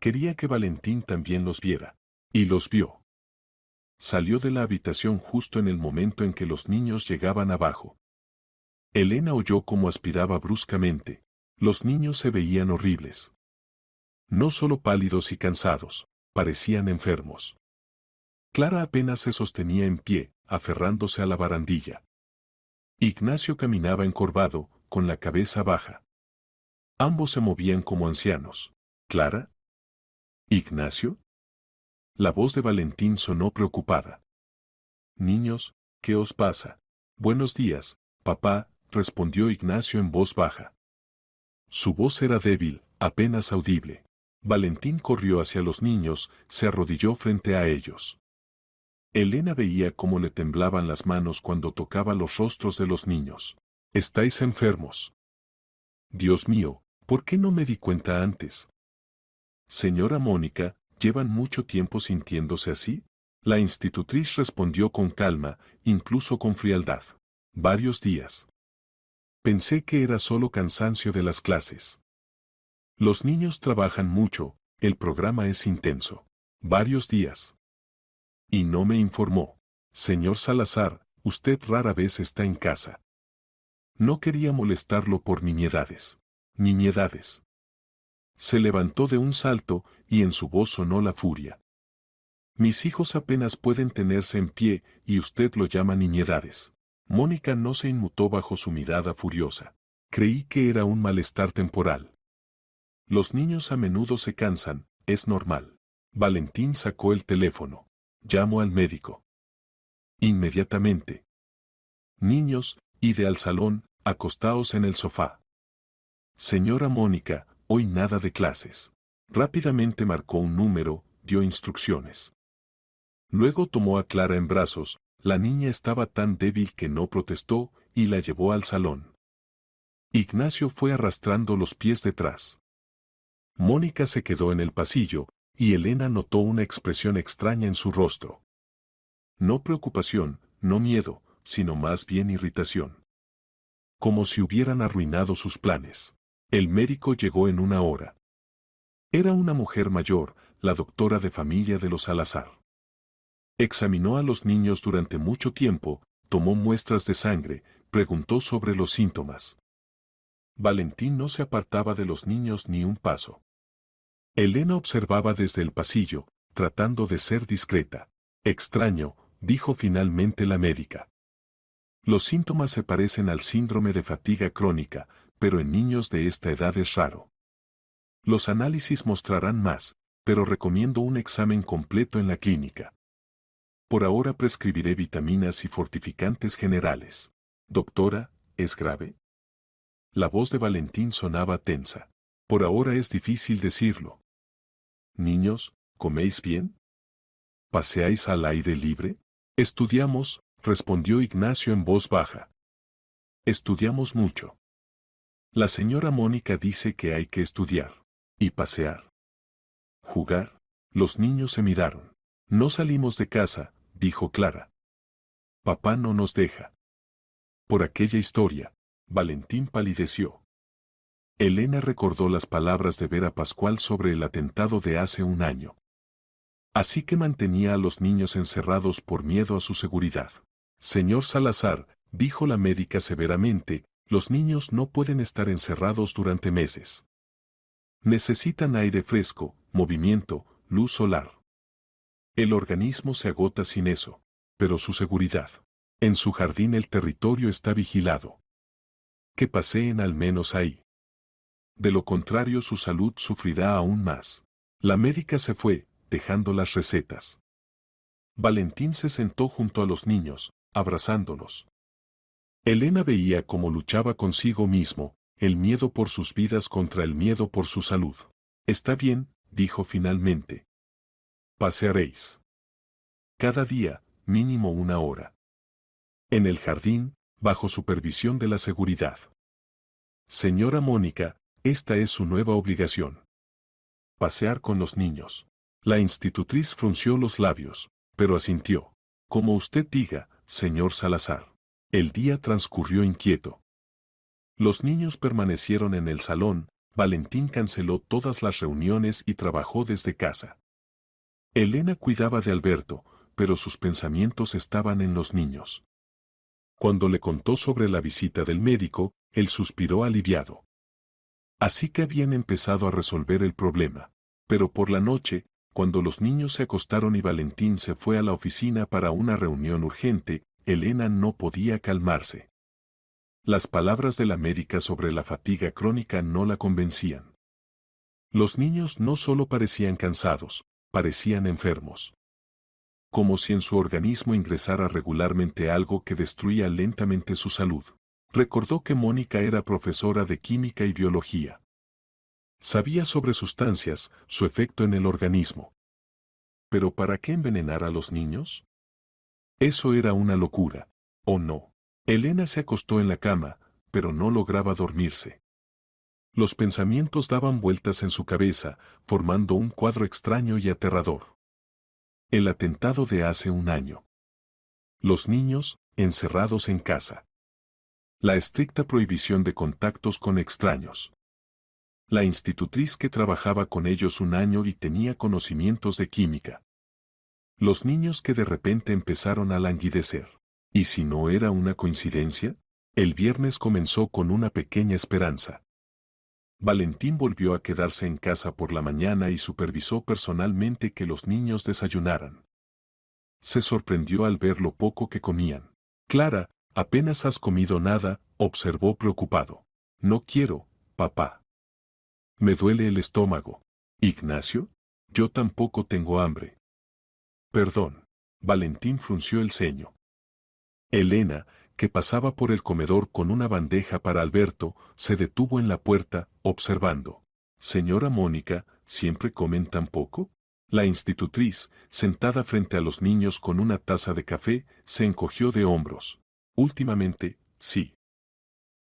Quería que Valentín también los viera. Y los vio. Salió de la habitación justo en el momento en que los niños llegaban abajo. Elena oyó cómo aspiraba bruscamente. Los niños se veían horribles. No solo pálidos y cansados, parecían enfermos. Clara apenas se sostenía en pie, aferrándose a la barandilla. Ignacio caminaba encorvado, con la cabeza baja. Ambos se movían como ancianos. ¿Clara? ¿Ignacio? La voz de Valentín sonó preocupada. Niños, ¿qué os pasa? Buenos días, papá, respondió Ignacio en voz baja. Su voz era débil, apenas audible. Valentín corrió hacia los niños, se arrodilló frente a ellos. Elena veía cómo le temblaban las manos cuando tocaba los rostros de los niños. ¿Estáis enfermos? Dios mío, ¿por qué no me di cuenta antes? Señora Mónica, ¿llevan mucho tiempo sintiéndose así? La institutriz respondió con calma, incluso con frialdad. Varios días. Pensé que era solo cansancio de las clases. Los niños trabajan mucho, el programa es intenso. Varios días. Y no me informó. Señor Salazar, usted rara vez está en casa. No quería molestarlo por niñedades. Niñedades. Se levantó de un salto y en su voz sonó la furia. Mis hijos apenas pueden tenerse en pie y usted lo llama niñedades. Mónica no se inmutó bajo su mirada furiosa. Creí que era un malestar temporal. Los niños a menudo se cansan, es normal. Valentín sacó el teléfono. Llamo al médico. Inmediatamente. Niños, id al salón, acostaos en el sofá. Señora Mónica, hoy nada de clases. Rápidamente marcó un número, dio instrucciones. Luego tomó a Clara en brazos, la niña estaba tan débil que no protestó, y la llevó al salón. Ignacio fue arrastrando los pies detrás. Mónica se quedó en el pasillo, y Elena notó una expresión extraña en su rostro. No preocupación, no miedo, sino más bien irritación. Como si hubieran arruinado sus planes. El médico llegó en una hora. Era una mujer mayor, la doctora de familia de los Salazar. Examinó a los niños durante mucho tiempo, tomó muestras de sangre, preguntó sobre los síntomas. Valentín no se apartaba de los niños ni un paso. Elena observaba desde el pasillo, tratando de ser discreta. Extraño, dijo finalmente la médica. Los síntomas se parecen al síndrome de fatiga crónica, pero en niños de esta edad es raro. Los análisis mostrarán más, pero recomiendo un examen completo en la clínica. Por ahora prescribiré vitaminas y fortificantes generales. Doctora, ¿es grave? La voz de Valentín sonaba tensa. Por ahora es difícil decirlo. Niños, ¿coméis bien? ¿Paseáis al aire libre? Estudiamos, respondió Ignacio en voz baja. Estudiamos mucho. La señora Mónica dice que hay que estudiar. ¿Y pasear? ¿Jugar? Los niños se miraron. No salimos de casa, dijo Clara. Papá no nos deja. Por aquella historia, Valentín palideció. Elena recordó las palabras de Vera Pascual sobre el atentado de hace un año. Así que mantenía a los niños encerrados por miedo a su seguridad. Señor Salazar, dijo la médica severamente, Los niños no pueden estar encerrados durante meses. Necesitan aire fresco, movimiento, luz solar. El organismo se agota sin eso, pero su seguridad. En su jardín el territorio está vigilado. Que paseen al menos ahí. De lo contrario su salud sufrirá aún más. La médica se fue, dejando las recetas. Valentín se sentó junto a los niños, abrazándolos. Elena veía cómo luchaba consigo mismo, el miedo por sus vidas contra el miedo por su salud. Está bien, dijo finalmente. Pasearéis. Cada día, mínimo 1 hora. En el jardín, bajo supervisión de la seguridad. Señora Mónica, esta es su nueva obligación. Pasear con los niños. La institutriz frunció los labios, pero asintió. Como usted diga, señor Salazar. El día transcurrió inquieto. Los niños permanecieron en el salón, Valentín canceló todas las reuniones y trabajó desde casa. Elena cuidaba de Alberto, pero sus pensamientos estaban en los niños. Cuando le contó sobre la visita del médico, él suspiró aliviado. Así que habían empezado a resolver el problema. Pero por la noche, cuando los niños se acostaron y Valentín se fue a la oficina para una reunión urgente, Elena no podía calmarse. Las palabras de la médica sobre la fatiga crónica no la convencían. Los niños no solo parecían cansados, parecían enfermos. Como si en su organismo ingresara regularmente algo que destruía lentamente su salud. Recordó que Mónica era profesora de química y biología. Sabía sobre sustancias, su efecto en el organismo. ¿Pero para qué envenenar a los niños? Eso era una locura, ¿o no? Elena se acostó en la cama, pero no lograba dormirse. Los pensamientos daban vueltas en su cabeza, formando un cuadro extraño y aterrador. El atentado de hace 1 año. Los niños, encerrados en casa. La estricta prohibición de contactos con extraños. La institutriz que trabajaba con ellos 1 año y tenía conocimientos de química. Los niños que de repente empezaron a languidecer. ¿Y si no era una coincidencia? El viernes comenzó con una pequeña esperanza. Valentín volvió a quedarse en casa por la mañana y supervisó personalmente que los niños desayunaran. Se sorprendió al ver lo poco que comían. Clara, apenas has comido nada, observó preocupado. No quiero, papá. Me duele el estómago. Ignacio, yo tampoco tengo hambre. Perdón. Valentín frunció el ceño. Elena, que pasaba por el comedor con una bandeja para Alberto, se detuvo en la puerta, observando. Señora Mónica, ¿siempre comen tan poco? La institutriz, sentada frente a los niños con una taza de café, se encogió de hombros. Últimamente, sí.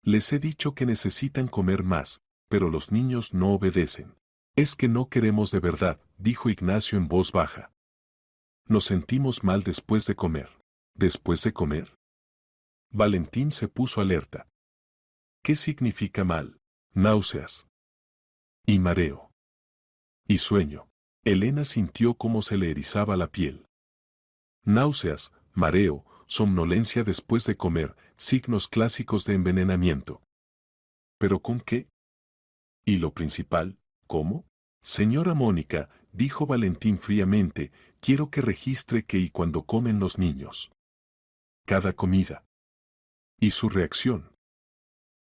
Les he dicho que necesitan comer más, pero los niños no obedecen. Es que no queremos de verdad, dijo Ignacio en voz baja. Nos sentimos mal después de comer. ¿Después de comer? Valentín se puso alerta. ¿Qué significa mal? Náuseas. Y mareo. Y sueño. Elena sintió cómo se le erizaba la piel. Náuseas, mareo, somnolencia después de comer, signos clásicos de envenenamiento. ¿Pero con qué? Y lo principal, ¿cómo? Señora Mónica, dijo Valentín fríamente, quiero que registre qué y cuándo comen los niños. Cada comida. ¿Y su reacción?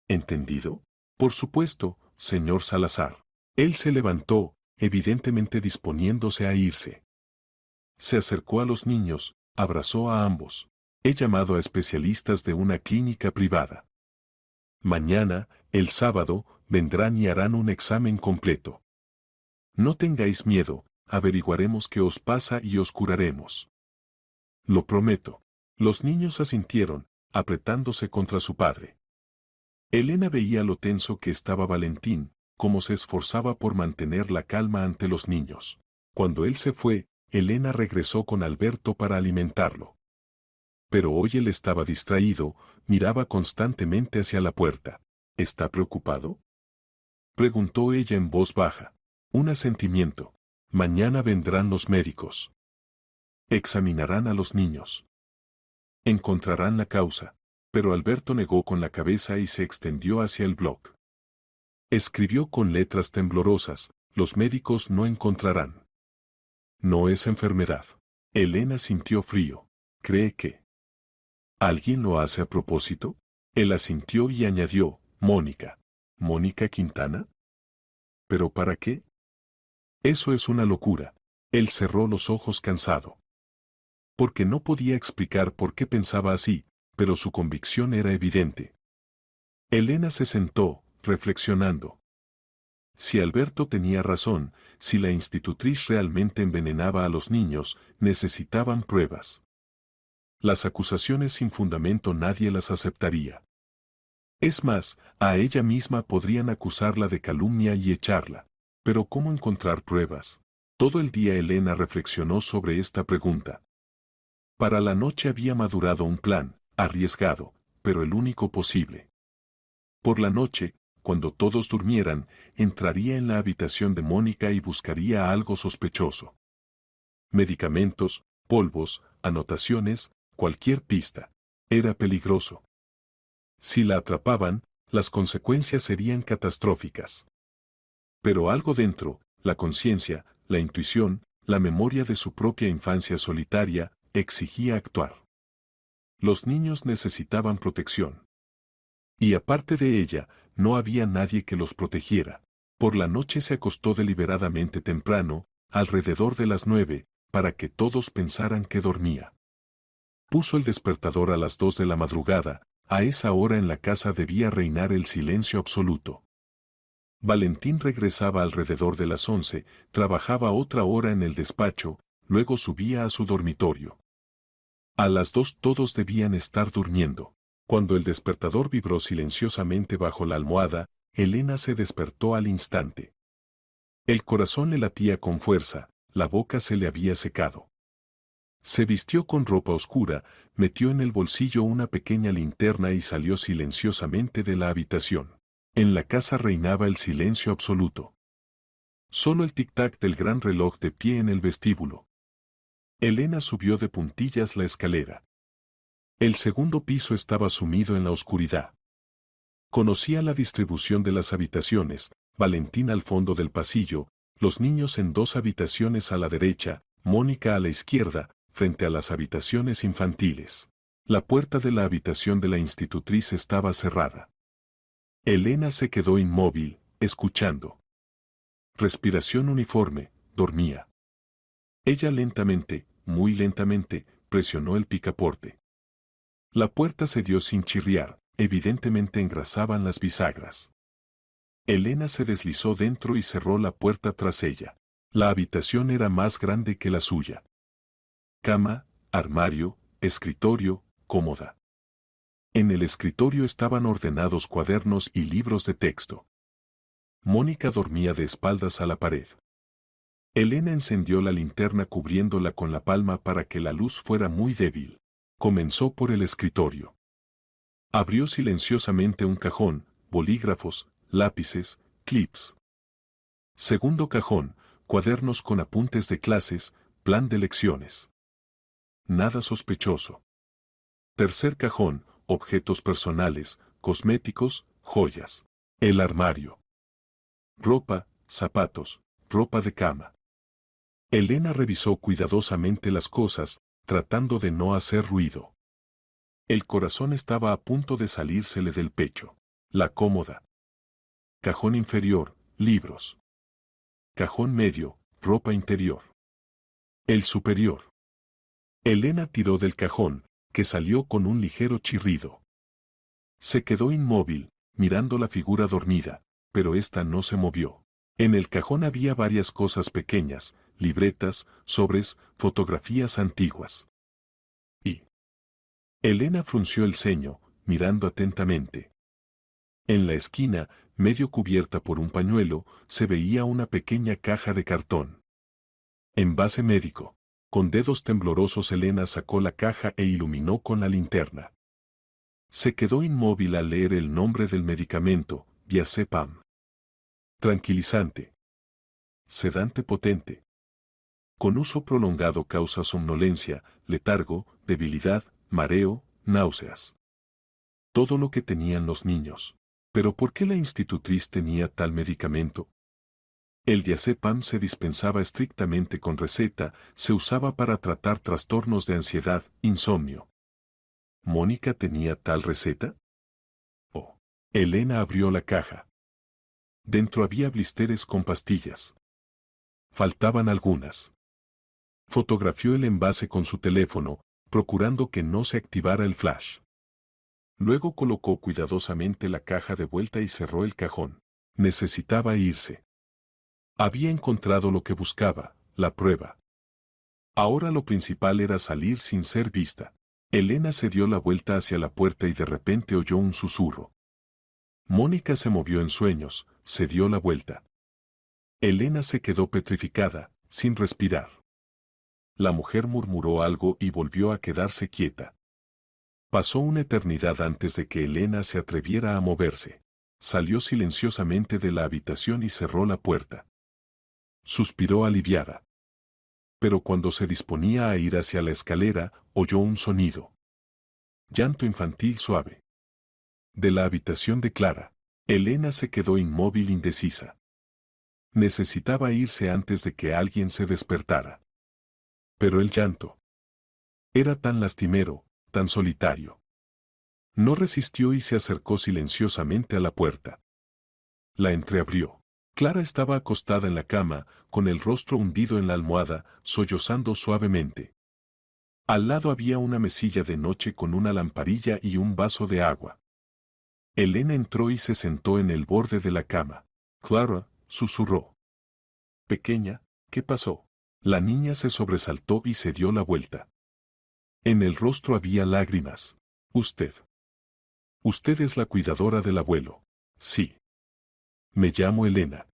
¿Entendido? Por supuesto, señor Salazar. Él se levantó, evidentemente disponiéndose a irse. Se acercó a los niños, abrazó a ambos. He llamado a especialistas de una clínica privada. Mañana, el sábado, vendrán y harán un examen completo. No tengáis miedo, averiguaremos qué os pasa y os curaremos. Lo prometo. Los niños asintieron, apretándose contra su padre. Elena veía lo tenso que estaba Valentín, cómo se esforzaba por mantener la calma ante los niños. Cuando él se fue, Elena regresó con Alberto para alimentarlo. Pero hoy él estaba distraído, miraba constantemente hacia la puerta. ¿Está preocupado? Preguntó ella en voz baja. Un asentimiento. Mañana vendrán los médicos. Examinarán a los niños. Encontrarán la causa. Pero Alberto negó con la cabeza y se extendió hacia el blog. Escribió con letras temblorosas: los médicos no encontrarán. No es enfermedad. Elena sintió frío. ¿Cree que alguien lo hace a propósito? Él asintió y añadió: Mónica. ¿Mónica Quintana? ¿Pero para qué? Eso es una locura. Él cerró los ojos cansado. Porque no podía explicar por qué pensaba así, pero su convicción era evidente. Elena se sentó, reflexionando. Si Alberto tenía razón, si la institutriz realmente envenenaba a los niños, necesitaban pruebas. Las acusaciones sin fundamento nadie las aceptaría. Es más, a ella misma podrían acusarla de calumnia y echarla. Pero ¿cómo encontrar pruebas? Todo el día Elena reflexionó sobre esta pregunta. Para la noche había madurado un plan, arriesgado, pero el único posible. Por la noche, cuando todos durmieran, entraría en la habitación de Mónica y buscaría algo sospechoso. Medicamentos, polvos, anotaciones, cualquier pista. Era peligroso. Si la atrapaban, las consecuencias serían catastróficas. Pero algo dentro, la conciencia, la intuición, la memoria de su propia infancia solitaria, exigía actuar. Los niños necesitaban protección. Y aparte de ella, no había nadie que los protegiera. Por la noche se acostó deliberadamente temprano, alrededor de las 9, para que todos pensaran que dormía. Puso el despertador a las 2 de la madrugada, a esa hora en la casa debía reinar el silencio absoluto. Valentín regresaba alrededor de las 11, trabajaba otra hora en el despacho, luego subía a su dormitorio. A las 2 todos debían estar durmiendo. Cuando el despertador vibró silenciosamente bajo la almohada, Elena se despertó al instante. El corazón le latía con fuerza, la boca se le había secado. Se vistió con ropa oscura, metió en el bolsillo una pequeña linterna y salió silenciosamente de la habitación. En la casa reinaba el silencio absoluto. Solo el tic-tac del gran reloj de pie en el vestíbulo. Elena subió de puntillas la escalera. El segundo piso estaba sumido en la oscuridad. Conocía la distribución de las habitaciones, Valentín al fondo del pasillo, los niños en 2 habitaciones a la derecha, Mónica a la izquierda, frente a las habitaciones infantiles. La puerta de la habitación de la institutriz estaba cerrada. Elena se quedó inmóvil, escuchando. Respiración uniforme, dormía. Ella lentamente, muy lentamente, presionó el picaporte. La puerta cedió sin chirriar, evidentemente engrasaban las bisagras. Elena se deslizó dentro y cerró la puerta tras ella. La habitación era más grande que la suya. Cama, armario, escritorio, cómoda. En el escritorio estaban ordenados cuadernos y libros de texto. Mónica dormía de espaldas a la pared. Elena encendió la linterna cubriéndola con la palma para que la luz fuera muy débil. Comenzó por el escritorio. Abrió silenciosamente un cajón, bolígrafos, lápices, clips. Segundo cajón, cuadernos con apuntes de clases, plan de lecciones. Nada sospechoso. Tercer cajón, objetos personales, cosméticos, joyas. El armario. Ropa, zapatos, ropa de cama. Elena revisó cuidadosamente las cosas, tratando de no hacer ruido. El corazón estaba a punto de salírsele del pecho. La cómoda. Cajón inferior, libros. Cajón medio, ropa interior. El superior. Elena tiró del cajón, que salió con un ligero chirrido. Se quedó inmóvil, mirando la figura dormida, pero ésta no se movió. En el cajón había varias cosas pequeñas, libretas, sobres, fotografías antiguas. Y Elena frunció el ceño, mirando atentamente. En la esquina, medio cubierta por un pañuelo, se veía una pequeña caja de cartón. Envase médico. Con dedos temblorosos Elena sacó la caja e iluminó con la linterna. Se quedó inmóvil al leer el nombre del medicamento, diazepam. Tranquilizante. Sedante potente. Con uso prolongado causa somnolencia, letargo, debilidad, mareo, náuseas. todo lo que tenían los niños. ¿Pero por qué la institutriz tenía tal medicamento? El diazepam se dispensaba estrictamente con receta, se usaba para tratar trastornos de ansiedad, insomnio. ¿Mónica tenía tal receta? Oh. Elena abrió la caja. Dentro había blisteres con pastillas. Faltaban algunas. Fotografió el envase con su teléfono, procurando que no se activara el flash. Luego colocó cuidadosamente la caja de vuelta y cerró el cajón. Necesitaba irse. Había encontrado lo que buscaba, la prueba. Ahora lo principal era salir sin ser vista. Elena se dio la vuelta hacia la puerta y de repente oyó un susurro. Mónica se movió en sueños, se dio la vuelta. Elena se quedó petrificada, sin respirar. La mujer murmuró algo y volvió a quedarse quieta. Pasó una eternidad antes de que Elena se atreviera a moverse. Salió silenciosamente de la habitación y cerró la puerta. Suspiró aliviada. Pero cuando se disponía a ir hacia la escalera, oyó un sonido. Llanto infantil suave. De la habitación de Clara. Elena se quedó inmóvil, indecisa. Necesitaba irse antes de que alguien se despertara. Pero el llanto era tan lastimero, tan solitario. No resistió y se acercó silenciosamente a la puerta. La entreabrió. Clara estaba acostada en la cama, con el rostro hundido en la almohada, sollozando suavemente. Al lado había una mesilla de noche con una lamparilla y un vaso de agua. Elena entró y se sentó en el borde de la cama. Clara, susurró. Pequeña, ¿qué pasó? La niña se sobresaltó y se dio la vuelta. En el rostro había lágrimas. Usted. Usted es la cuidadora del abuelo. Sí. Me llamo Elena.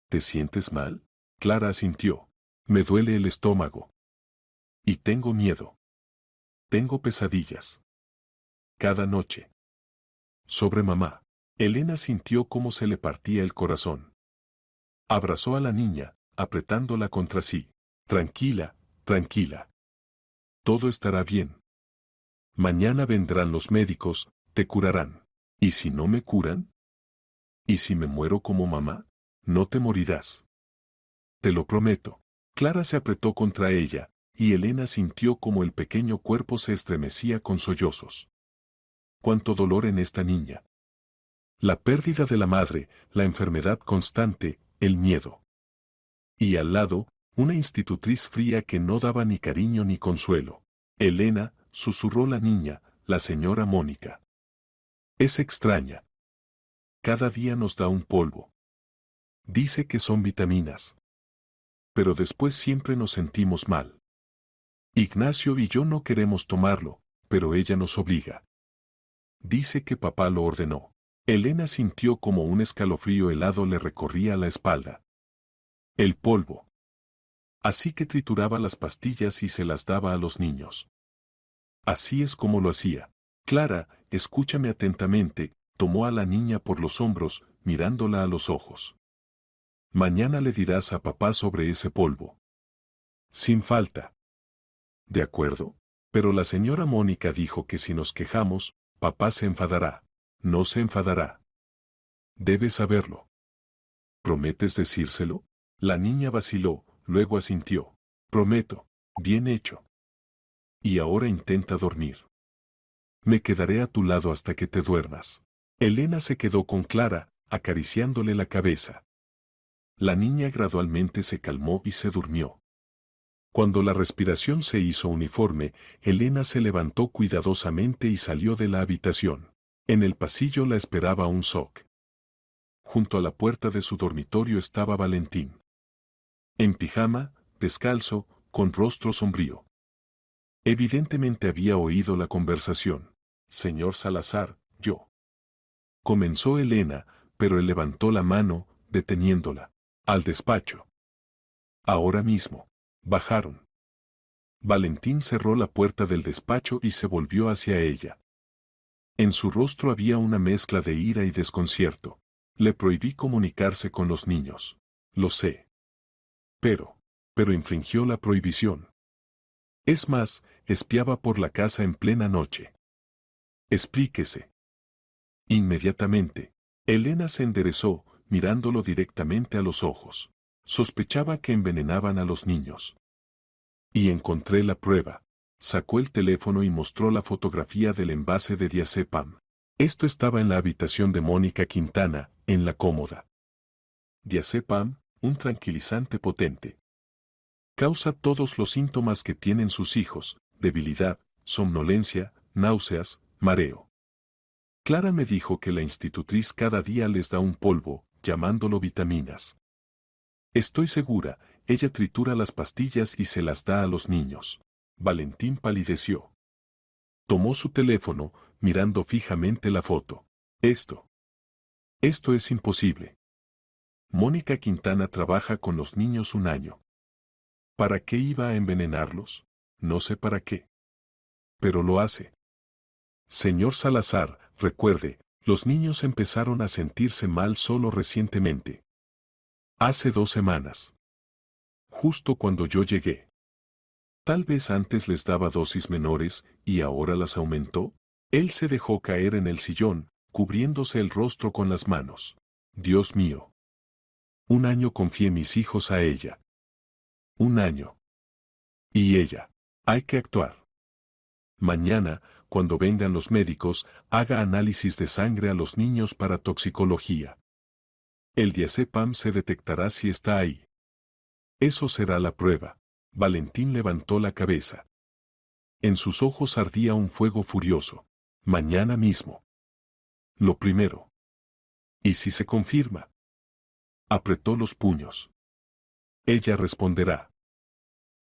¿Te sientes mal? Clara asintió. Me duele el estómago. Y tengo miedo. Tengo pesadillas. Cada noche. Sobre mamá. Elena sintió cómo se le partía el corazón. Abrazó a la niña, apretándola contra sí. Tranquila, tranquila. Todo estará bien. Mañana vendrán los médicos, te curarán. ¿Y si no me curan? ¿Y si me muero como mamá? No te morirás. Te lo prometo. Clara se apretó contra ella, y Elena sintió como el pequeño cuerpo se estremecía con sollozos. Cuánto dolor en esta niña. La pérdida de la madre, la enfermedad constante, el miedo. Y al lado, una institutriz fría que no daba ni cariño ni consuelo. Elena, susurró la niña, la señora Mónica. Es extraña. Cada día nos da un polvo. Dice que son vitaminas. Pero después siempre nos sentimos mal. Ignacio y yo no queremos tomarlo, pero ella nos obliga. Dice que papá lo ordenó. Elena sintió como un escalofrío helado le recorría la espalda. El polvo. Así que trituraba las pastillas y se las daba a los niños. Así es como lo hacía. Clara, escúchame atentamente, tomó a la niña por los hombros, mirándola a los ojos. Mañana le dirás a papá sobre ese polvo. Sin falta. De acuerdo. Pero la señora Mónica dijo que si nos quejamos, papá se enfadará. No se enfadará. Debes saberlo. ¿Prometes decírselo? La niña vaciló, luego asintió. Prometo. Bien hecho. Y ahora intenta dormir. Me quedaré a tu lado hasta que te duermas. Elena se quedó con Clara, acariciándole la cabeza. La niña gradualmente se calmó y se durmió. Cuando la respiración se hizo uniforme, Elena se levantó cuidadosamente y salió de la habitación. En el pasillo la esperaba un SOC. Junto a la puerta de su dormitorio estaba Valentín. En pijama, descalzo, con rostro sombrío. Evidentemente había oído la conversación. Señor Salazar, yo. Comenzó Elena, pero él levantó la mano, deteniéndola. Al despacho. Ahora mismo. Bajaron. Valentín cerró la puerta del despacho y se volvió hacia ella. En su rostro había una mezcla de ira y desconcierto. Le prohibí comunicarse con los niños. Lo sé. Pero infringió la prohibición. Es más, espiaba por la casa en plena noche. Explíquese. Inmediatamente, Elena se enderezó, mirándolo directamente a los ojos. Sospechaba que envenenaban a los niños. Y encontré la prueba. Sacó el teléfono y mostró la fotografía del envase de diazepam. Esto estaba en la habitación de Mónica Quintana, en la cómoda. Diazepam, un tranquilizante potente. Causa todos los síntomas que tienen sus hijos: debilidad, somnolencia, náuseas, mareo. Clara me dijo que la institutriz cada día les da un polvo, llamándolo vitaminas. Estoy segura, ella tritura las pastillas y se las da a los niños. Valentín palideció. Tomó su teléfono, mirando fijamente la foto. Esto es imposible. Mónica Quintana trabaja con los niños un año. ¿Para qué iba a envenenarlos? No sé para qué. Pero lo hace. Señor Salazar, recuerde, los niños empezaron a sentirse mal solo recientemente. Hace 2 semanas. Justo cuando yo llegué. Tal vez antes les daba dosis menores y ahora las aumentó. Él se dejó caer en el sillón, cubriéndose el rostro con las manos. Dios mío. 1 año confié mis hijos a ella. 1 año. Y ella. Hay que actuar. Mañana, cuando vengan los médicos, haga análisis de sangre a los niños para toxicología. El diazepam se detectará si está ahí. Eso será la prueba. Valentín levantó la cabeza. En sus ojos ardía un fuego furioso. Mañana mismo. Lo primero. ¿Y si se confirma? Apretó los puños. Ella responderá.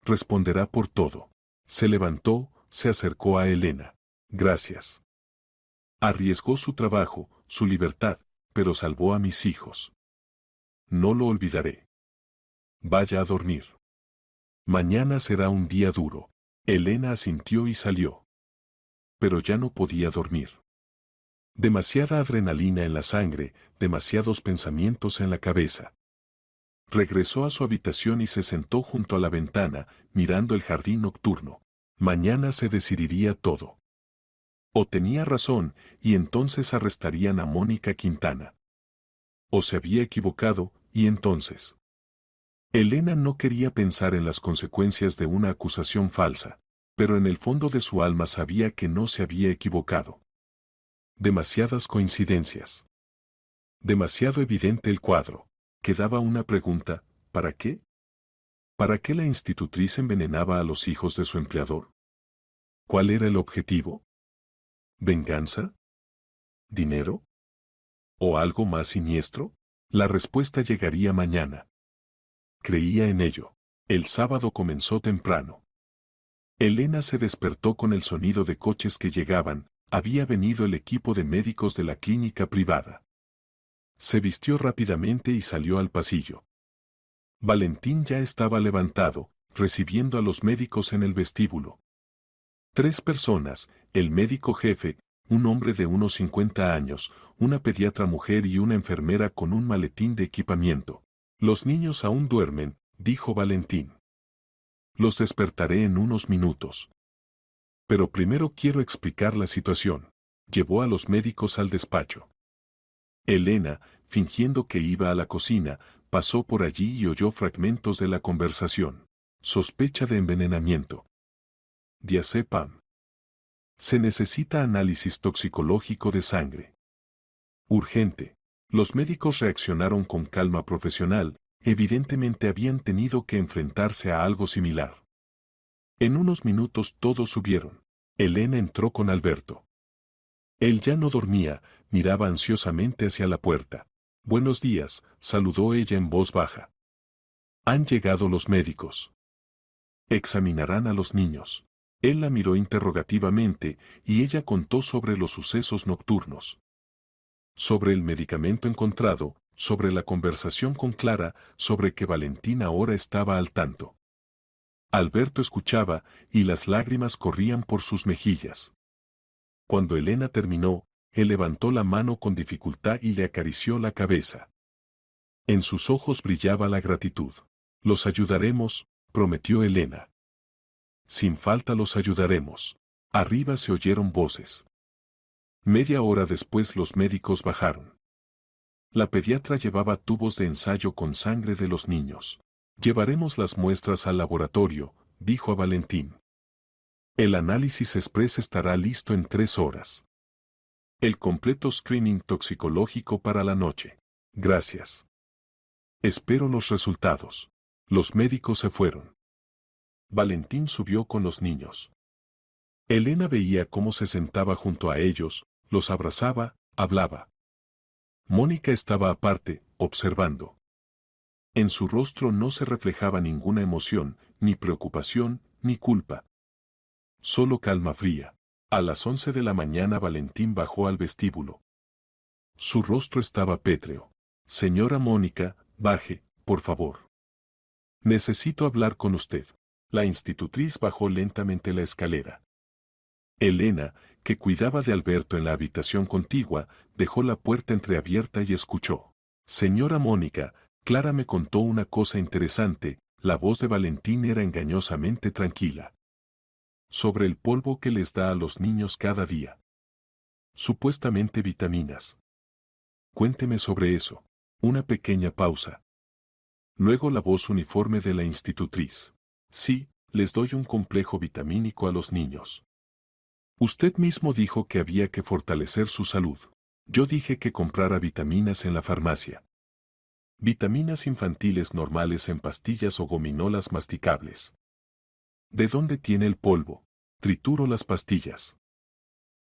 Responderá por todo. Se levantó, se acercó a Elena. Gracias. Arriesgó su trabajo, su libertad, pero salvó a mis hijos. No lo olvidaré. Vaya a dormir. Mañana será un día duro. Elena asintió y salió. Pero ya no podía dormir. Demasiada adrenalina en la sangre, demasiados pensamientos en la cabeza. Regresó a su habitación y se sentó junto a la ventana, mirando el jardín nocturno. Mañana se decidiría todo. O tenía razón, y entonces arrestarían a Mónica Quintana. O se había equivocado, y entonces. Elena no quería pensar en las consecuencias de una acusación falsa, pero en el fondo de su alma sabía que no se había equivocado. Demasiadas coincidencias. Demasiado evidente el cuadro. Quedaba una pregunta: ¿para qué? ¿Para qué la institutriz envenenaba a los hijos de su empleador? ¿Cuál era el objetivo? ¿Venganza? ¿Dinero? ¿O algo más siniestro? La respuesta llegaría mañana. Creía en ello. El sábado comenzó temprano. Elena se despertó con el sonido de coches que llegaban. Había venido el equipo de médicos de la clínica privada. Se vistió rápidamente y salió al pasillo. Valentín ya estaba levantado, recibiendo a los médicos en el vestíbulo. 3 personas, el médico jefe, un hombre de unos 50 años, una pediatra mujer y una enfermera con un maletín de equipamiento. Los niños aún duermen, dijo Valentín. Los despertaré en unos minutos. Pero primero quiero explicar la situación. Llevó a los médicos al despacho. Elena, fingiendo que iba a la cocina, pasó por allí y oyó fragmentos de la conversación. Sospecha de envenenamiento. Diazepam. Se necesita análisis toxicológico de sangre. Urgente. Los médicos reaccionaron con calma profesional, evidentemente habían tenido que enfrentarse a algo similar. En unos minutos todos subieron. Elena entró con Alberto. Él ya no dormía, miraba ansiosamente hacia la puerta. Buenos días, saludó ella en voz baja. Han llegado los médicos. Examinarán a los niños. Él la miró interrogativamente, y ella contó sobre los sucesos nocturnos. Sobre el medicamento encontrado, sobre la conversación con Clara, sobre que Valentín ahora estaba al tanto. Alberto escuchaba, y las lágrimas corrían por sus mejillas. Cuando Elena terminó, él levantó la mano con dificultad y le acarició la cabeza. En sus ojos brillaba la gratitud. Los ayudaremos, prometió Elena. Sin falta los ayudaremos. Arriba se oyeron voces. Media hora después los médicos bajaron. La pediatra llevaba tubos de ensayo con sangre de los niños. Llevaremos las muestras al laboratorio, dijo a Valentín. El análisis express estará listo en 3 horas. El completo screening toxicológico para la noche. Gracias. Espero los resultados. Los médicos se fueron. Valentín subió con los niños. Elena veía cómo se sentaba junto a ellos, los abrazaba, hablaba. Mónica estaba aparte, observando. En su rostro no se reflejaba ninguna emoción, ni preocupación, ni culpa. Solo calma fría. A las 11 de la mañana Valentín bajó al vestíbulo. Su rostro estaba pétreo. Señora Mónica, baje, por favor. Necesito hablar con usted. La institutriz bajó lentamente la escalera. Elena, que cuidaba de Alberto en la habitación contigua, dejó la puerta entreabierta y escuchó. Señora Mónica, Clara me contó una cosa interesante, la voz de Valentín era engañosamente tranquila. Sobre el polvo que les da a los niños cada día. Supuestamente vitaminas. Cuénteme sobre eso. Una pequeña pausa. Luego la voz uniforme de la institutriz. Sí, les doy un complejo vitamínico a los niños. Usted mismo dijo que había que fortalecer su salud. Yo dije que comprara vitaminas en la farmacia. Vitaminas infantiles normales en pastillas o gominolas masticables. ¿De dónde tiene el polvo? Trituro las pastillas.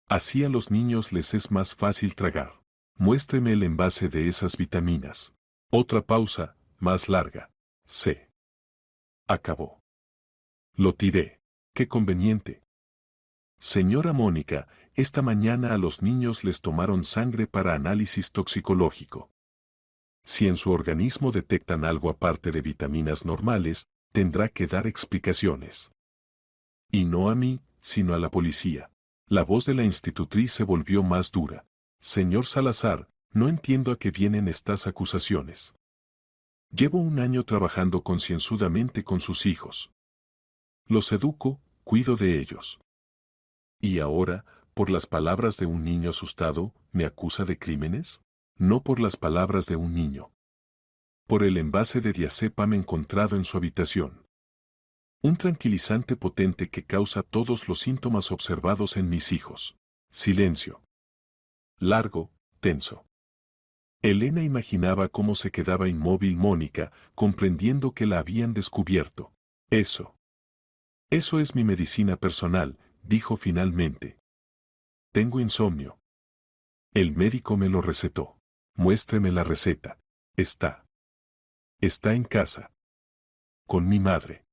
Así a los niños les es más fácil tragar. Muéstreme el envase de esas vitaminas. Otra pausa, más larga. Se acabó. Lo tiré. Qué conveniente. Señora Mónica, esta mañana a los niños les tomaron sangre para análisis toxicológico. Si en su organismo detectan algo aparte de vitaminas normales, tendrá que dar explicaciones. Y no a mí, sino a la policía. La voz de la institutriz se volvió más dura. Señor Salazar, no entiendo a qué vienen estas acusaciones. Llevo un año trabajando concienzudamente con sus hijos. Los educo, cuido de ellos. Y ahora, por las palabras de un niño asustado, ¿me acusa de crímenes? No por las palabras de un niño. Por el envase de diazepam encontrado en su habitación. Un tranquilizante potente que causa todos los síntomas observados en mis hijos. Silencio. Largo, tenso. Elena imaginaba cómo se quedaba inmóvil Mónica, comprendiendo que la habían descubierto. Eso es mi medicina personal, dijo finalmente. Tengo insomnio. El médico me lo recetó. Muéstreme la receta. Está en casa. Con mi madre.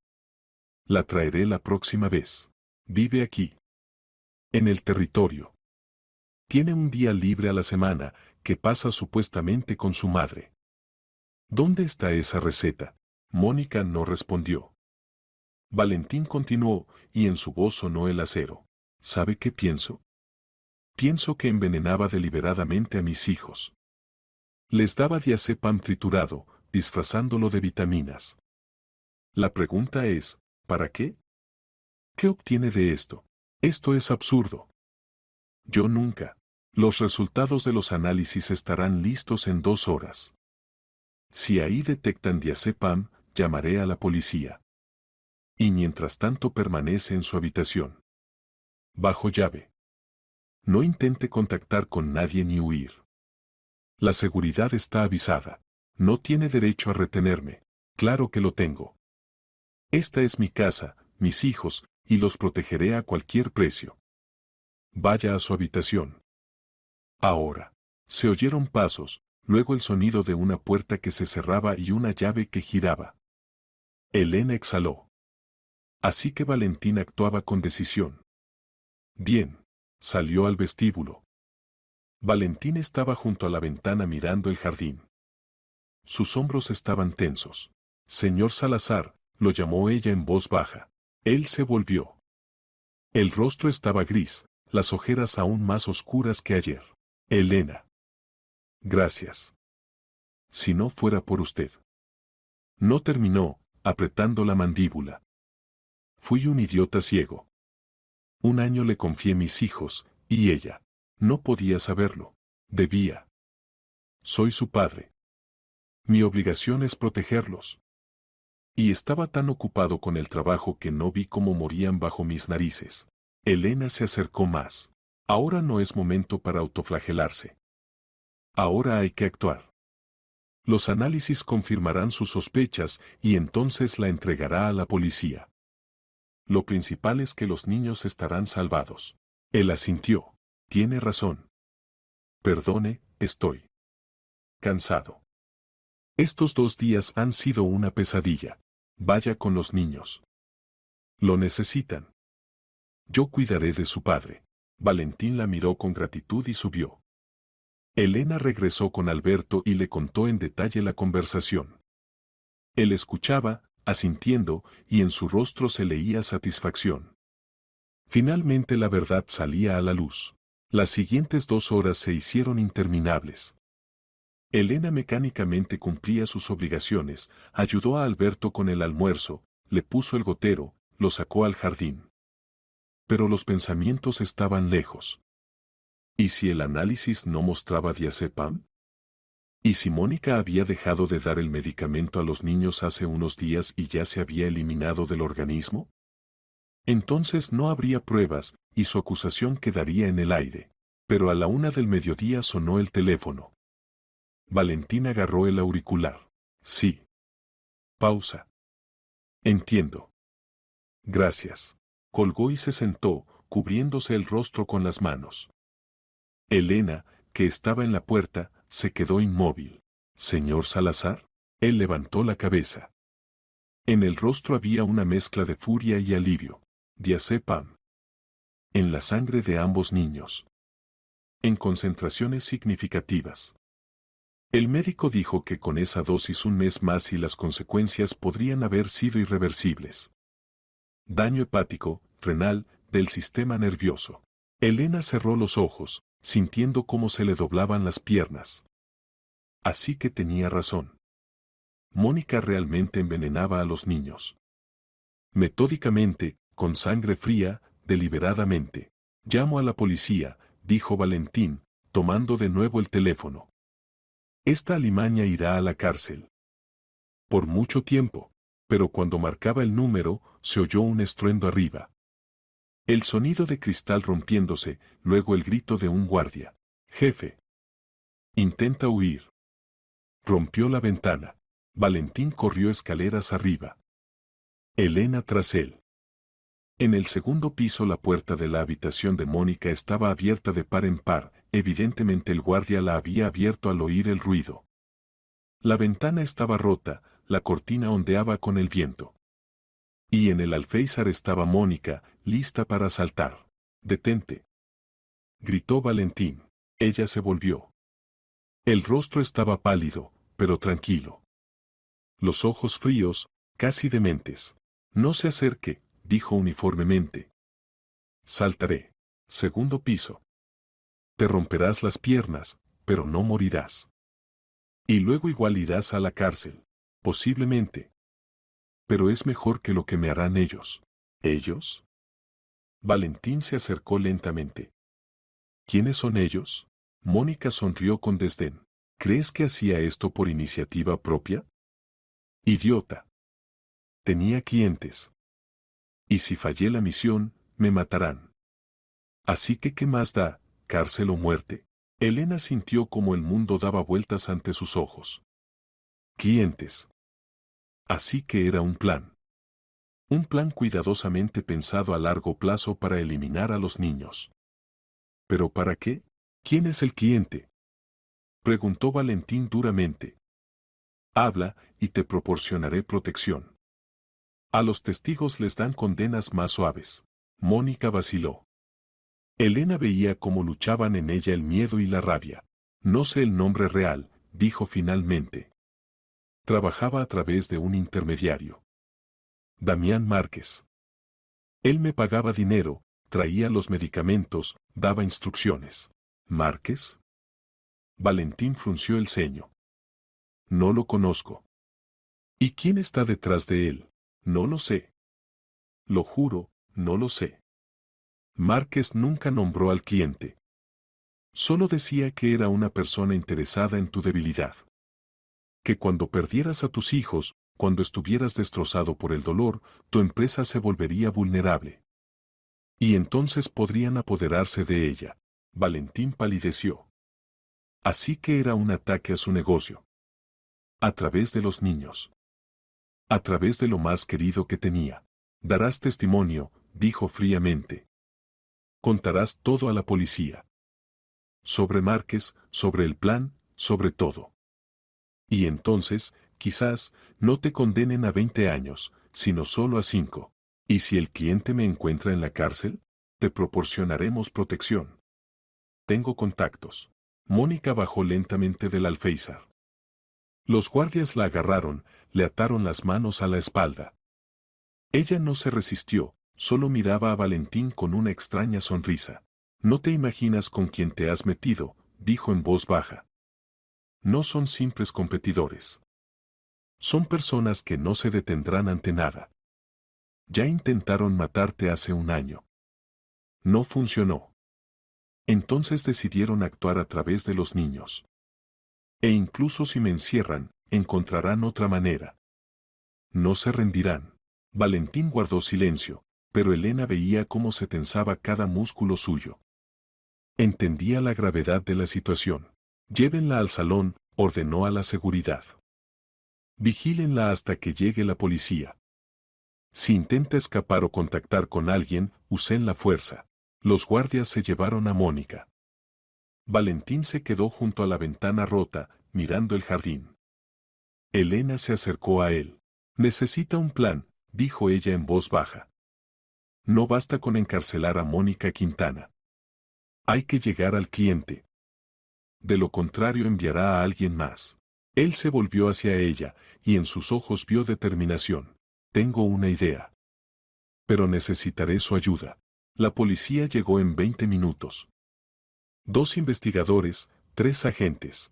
La traeré la próxima vez. Vive aquí. En el territorio. Tiene un día libre a la semana, que pasa supuestamente con su madre. ¿Dónde está esa receta? Mónica no respondió. Valentín continuó, y en su voz sonó el acero. ¿Sabe qué pienso? Pienso que envenenaba deliberadamente a mis hijos. Les daba diazepam triturado, disfrazándolo de vitaminas. La pregunta es, ¿para qué? ¿Qué obtiene de esto? Esto es absurdo. Yo nunca. Los resultados de los análisis estarán listos en 2 horas. Si ahí detectan diazepam, llamaré a la policía. Y mientras tanto permanece en su habitación. Bajo llave. No intente contactar con nadie ni huir. La seguridad está avisada. No tiene derecho a retenerme. Claro que lo tengo. Esta es mi casa, mis hijos, y los protegeré a cualquier precio. Vaya a su habitación. Ahora. Se oyeron pasos, luego el sonido de una puerta que se cerraba y una llave que giraba. Elena exhaló. Así que Valentín actuaba con decisión. Bien. Salió al vestíbulo. Valentín estaba junto a la ventana mirando el jardín. Sus hombros estaban tensos. Señor Salazar, lo llamó ella en voz baja. Él se volvió. El rostro estaba gris, las ojeras aún más oscuras que ayer. Elena. Gracias. Si no fuera por usted. No terminó, apretando la mandíbula. Fui un idiota ciego. Un año le confié mis hijos, y ella. No podía saberlo. Debía. Soy su padre. Mi obligación es protegerlos. Y estaba tan ocupado con el trabajo que no vi cómo morían bajo mis narices. Elena se acercó más. Ahora no es momento para autoflagelarse. Ahora hay que actuar. Los análisis confirmarán sus sospechas y entonces la entregará a la policía. Lo principal es que los niños estarán salvados. Él asintió. Tiene razón. Perdone, estoy cansado. Estos 2 días han sido una pesadilla. Vaya con los niños. Lo necesitan. Yo cuidaré de su padre. Valentín la miró con gratitud y subió. Elena regresó con Alberto y le contó en detalle la conversación. Él escuchaba, asintiendo, y en su rostro se leía satisfacción. Finalmente la verdad salía a la luz. Las siguientes 2 horas se hicieron interminables. Elena mecánicamente cumplía sus obligaciones, ayudó a Alberto con el almuerzo, le puso el gotero, lo sacó al jardín. Pero los pensamientos estaban lejos. ¿Y si el análisis no mostraba diazepam? ¿Y si Mónica había dejado de dar el medicamento a los niños hace unos días y ya se había eliminado del organismo? Entonces no habría pruebas y su acusación quedaría en el aire. Pero a la 1 del mediodía sonó el teléfono. Valentín agarró el auricular. Sí. Pausa. Entiendo. Gracias. Colgó y se sentó, cubriéndose el rostro con las manos. Elena, que estaba en la puerta, se quedó inmóvil. ¿Señor Salazar? Él levantó la cabeza. En el rostro había una mezcla de furia y alivio. Diazepam. En la sangre de ambos niños. En concentraciones significativas. El médico dijo que con esa dosis un mes más y las consecuencias podrían haber sido irreversibles. Daño hepático, renal, del sistema nervioso. Elena cerró los ojos, sintiendo cómo se le doblaban las piernas. Así que tenía razón. Mónica realmente envenenaba a los niños. Metódicamente, con sangre fría, deliberadamente. Llamo a la policía, dijo Valentín, tomando de nuevo el teléfono. Esta alimaña irá a la cárcel. Por mucho tiempo. Pero cuando marcaba el número, se oyó un estruendo arriba. El sonido de cristal rompiéndose, luego el grito de un guardia. Jefe. Intenta huir. Rompió la ventana. Valentín corrió escaleras arriba. Elena tras él. En el segundo piso la puerta de la habitación de Mónica estaba abierta de par en par, evidentemente el guardia la había abierto al oír el ruido. La ventana estaba rota, la cortina ondeaba con el viento. Y en el alféizar estaba Mónica, lista para saltar. «Detente», gritó Valentín. Ella se volvió. El rostro estaba pálido, pero tranquilo. Los ojos fríos, casi dementes. «No se acerque», dijo uniformemente. «Saltaré. Segundo piso. Te romperás las piernas, pero no morirás. Y luego igual irás a la cárcel. Posiblemente. Pero es mejor que lo que me harán ellos». ¿Ellos? Valentín se acercó lentamente. ¿Quiénes son ellos? Mónica sonrió con desdén. ¿Crees que hacía esto por iniciativa propia? Idiota. Tenía clientes. Y si fallé la misión, me matarán. Así que ¿qué más da, cárcel o muerte? Elena sintió como el mundo daba vueltas ante sus ojos. Clientes. Así que era un plan. Un plan cuidadosamente pensado a largo plazo para eliminar a los niños. ¿Pero para qué? ¿Quién es el cliente? Preguntó Valentín duramente. Habla, y te proporcionaré protección. A los testigos les dan condenas más suaves. Mónica vaciló. Elena veía cómo luchaban en ella el miedo y la rabia. No sé el nombre real, dijo finalmente. Trabajaba a través de un intermediario. Damián Márquez. Él me pagaba dinero, traía los medicamentos, daba instrucciones. ¿Márquez? Valentín frunció el ceño. No lo conozco. ¿Y quién está detrás de él? No lo sé. Lo juro, no lo sé. Márquez nunca nombró al cliente. Solo decía que era una persona interesada en tu debilidad. Que cuando perdieras a tus hijos, cuando estuvieras destrozado por el dolor, tu empresa se volvería vulnerable. Y entonces podrían apoderarse de ella. Valentín palideció. Así que era un ataque a su negocio. A través de los niños. A través de lo más querido que tenía. Darás testimonio, dijo fríamente. Contarás todo a la policía. Sobre Márquez, sobre el plan, sobre todo. Y entonces, quizás, no te condenen a 20 años, sino solo a 5. ¿Y si el cliente me encuentra en la cárcel? Te proporcionaremos protección. Tengo contactos. Mónica bajó lentamente del alféizar. Los guardias la agarraron, le ataron las manos a la espalda. Ella no se resistió, solo miraba a Valentín con una extraña sonrisa. No te imaginas con quién te has metido, dijo en voz baja. No son simples competidores. Son personas que no se detendrán ante nada. Ya intentaron matarte hace un año. No funcionó. Entonces decidieron actuar a través de los niños. E incluso si me encierran, encontrarán otra manera. No se rendirán. Valentín guardó silencio, pero Elena veía cómo se tensaba cada músculo suyo. Entendía la gravedad de la situación. Llévenla al salón, ordenó a la seguridad. Vigílenla hasta que llegue la policía. Si intenta escapar o contactar con alguien, usen la fuerza. Los guardias se llevaron a Mónica. Valentín se quedó junto a la ventana rota, mirando el jardín. Elena se acercó a él. Necesita un plan, dijo ella en voz baja. No basta con encarcelar a Mónica Quintana. Hay que llegar al cliente. De lo contrario enviará a alguien más. Él se volvió hacia ella, y en sus ojos vio determinación. Tengo una idea. Pero necesitaré su ayuda. La policía llegó en 20 minutos. 2 investigadores, 3 agentes.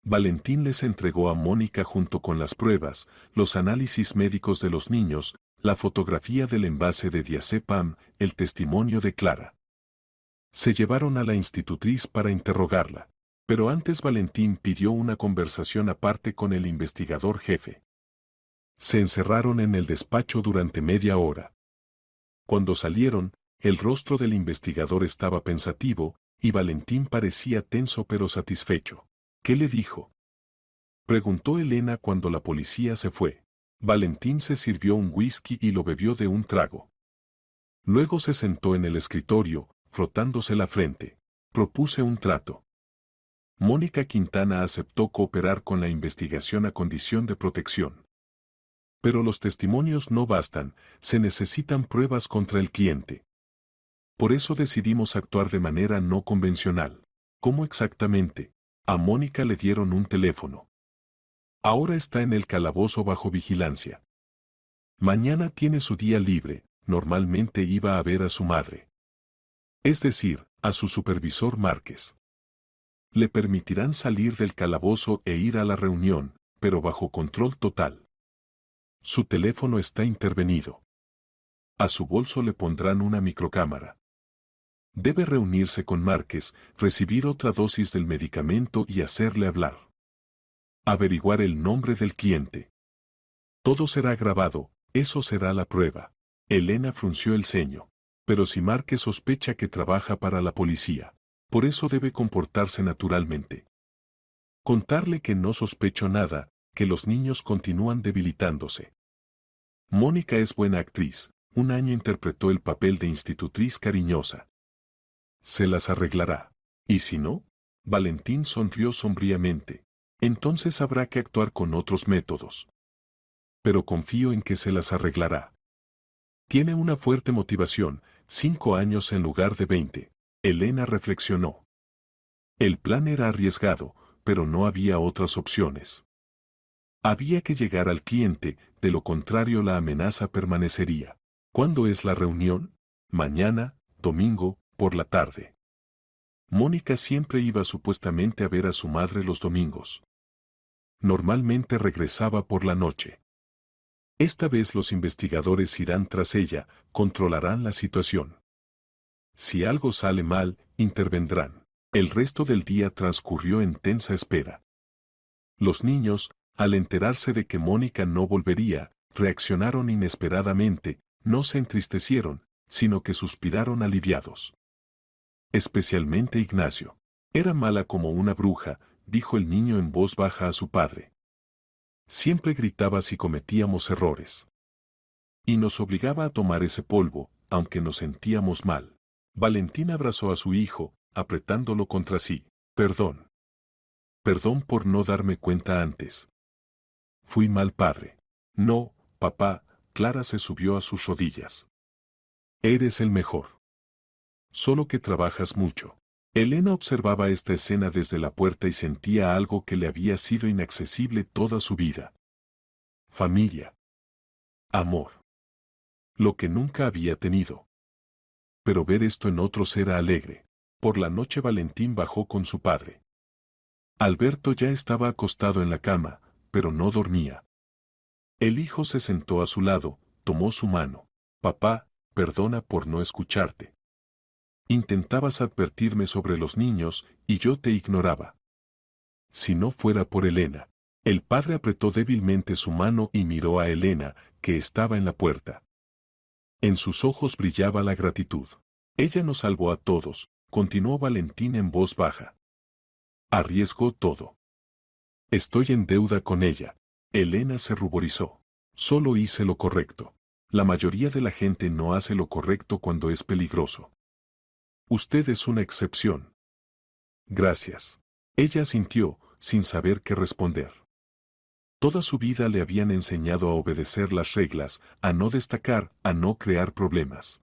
Valentín les entregó a Mónica junto con las pruebas, los análisis médicos de los niños, la fotografía del envase de diazepam, el testimonio de Clara. Se llevaron a la institutriz para interrogarla. Pero antes Valentín pidió una conversación aparte con el investigador jefe. Se encerraron en el despacho durante media hora. Cuando salieron, el rostro del investigador estaba pensativo, y Valentín parecía tenso pero satisfecho. ¿Qué le dijo? Preguntó Elena cuando la policía se fue. Valentín se sirvió un whisky y lo bebió de un trago. Luego se sentó en el escritorio, frotándose la frente. Propuse un trato. Mónica Quintana aceptó cooperar con la investigación a condición de protección. Pero los testimonios no bastan, se necesitan pruebas contra el cliente. Por eso decidimos actuar de manera no convencional. ¿Cómo exactamente? A Mónica le dieron un teléfono. Ahora está en el calabozo bajo vigilancia. Mañana tiene su día libre, normalmente iba a ver a su madre. Es decir, a su supervisor Márquez. Le permitirán salir del calabozo e ir a la reunión, pero bajo control total. Su teléfono está intervenido. A su bolso le pondrán una microcámara. Debe reunirse con Márquez, recibir otra dosis del medicamento y hacerle hablar. Averiguar el nombre del cliente. Todo será grabado, eso será la prueba. Elena frunció el ceño. Pero si Márquez sospecha que trabaja para la policía, por eso debe comportarse naturalmente. Contarle que no sospecho nada, que los niños continúan debilitándose. Mónica es buena actriz, un año interpretó el papel de institutriz cariñosa. Se las arreglará. ¿Y si no? Valentín sonrió sombríamente. Entonces habrá que actuar con otros métodos. Pero confío en que se las arreglará. Tiene una fuerte motivación, 5 años en lugar de 20. Elena reflexionó. El plan era arriesgado, pero no había otras opciones. Había que llegar al cliente, de lo contrario la amenaza permanecería. ¿Cuándo es la reunión? Mañana, domingo, por la tarde. Mónica siempre iba supuestamente a ver a su madre los domingos. Normalmente regresaba por la noche. Esta vez los investigadores irán tras ella, controlarán la situación. Si algo sale mal, intervendrán. El resto del día transcurrió en tensa espera. Los niños, al enterarse de que Mónica no volvería, reaccionaron inesperadamente, no se entristecieron, sino que suspiraron aliviados. Especialmente Ignacio. Era mala como una bruja, dijo el niño en voz baja a su padre. Siempre gritaba si cometíamos errores. Y nos obligaba a tomar ese polvo, aunque nos sentíamos mal. Valentín abrazó a su hijo, apretándolo contra sí. Perdón. Perdón por no darme cuenta antes. Fui mal padre. No, papá, Clara se subió a sus rodillas. Eres el mejor. Solo que trabajas mucho. Elena observaba esta escena desde la puerta y sentía algo que le había sido inaccesible toda su vida. Familia. Amor. Lo que nunca había tenido. Pero ver esto en otros era alegre. Por la noche Valentín bajó con su padre. Alberto ya estaba acostado en la cama, pero no dormía. El hijo se sentó a su lado, tomó su mano. Papá, perdona por no escucharte. Intentabas advertirme sobre los niños, y yo te ignoraba. Si no fuera por Elena. El padre apretó débilmente su mano y miró a Elena, que estaba en la puerta. En sus ojos brillaba la gratitud. Ella nos salvó a todos, continuó Valentín en voz baja. Arriesgó todo. Estoy en deuda con ella. Elena se ruborizó. Solo hice lo correcto. La mayoría de la gente no hace lo correcto cuando es peligroso. Usted es una excepción. Gracias. Ella asintió, sin saber qué responder. Toda su vida le habían enseñado a obedecer las reglas, a no destacar, a no crear problemas.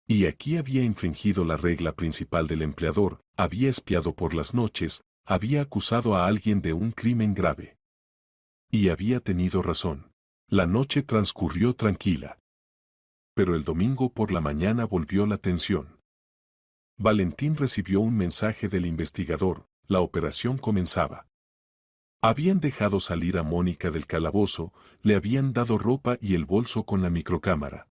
Y aquí había infringido la regla principal del empleador, había espiado por las noches, había acusado a alguien de un crimen grave. Y había tenido razón. La noche transcurrió tranquila. Pero el domingo por la mañana volvió la tensión. Valentín recibió un mensaje del investigador, la operación comenzaba. Habían dejado salir a Mónica del calabozo, le habían dado ropa y el bolso con la microcámara.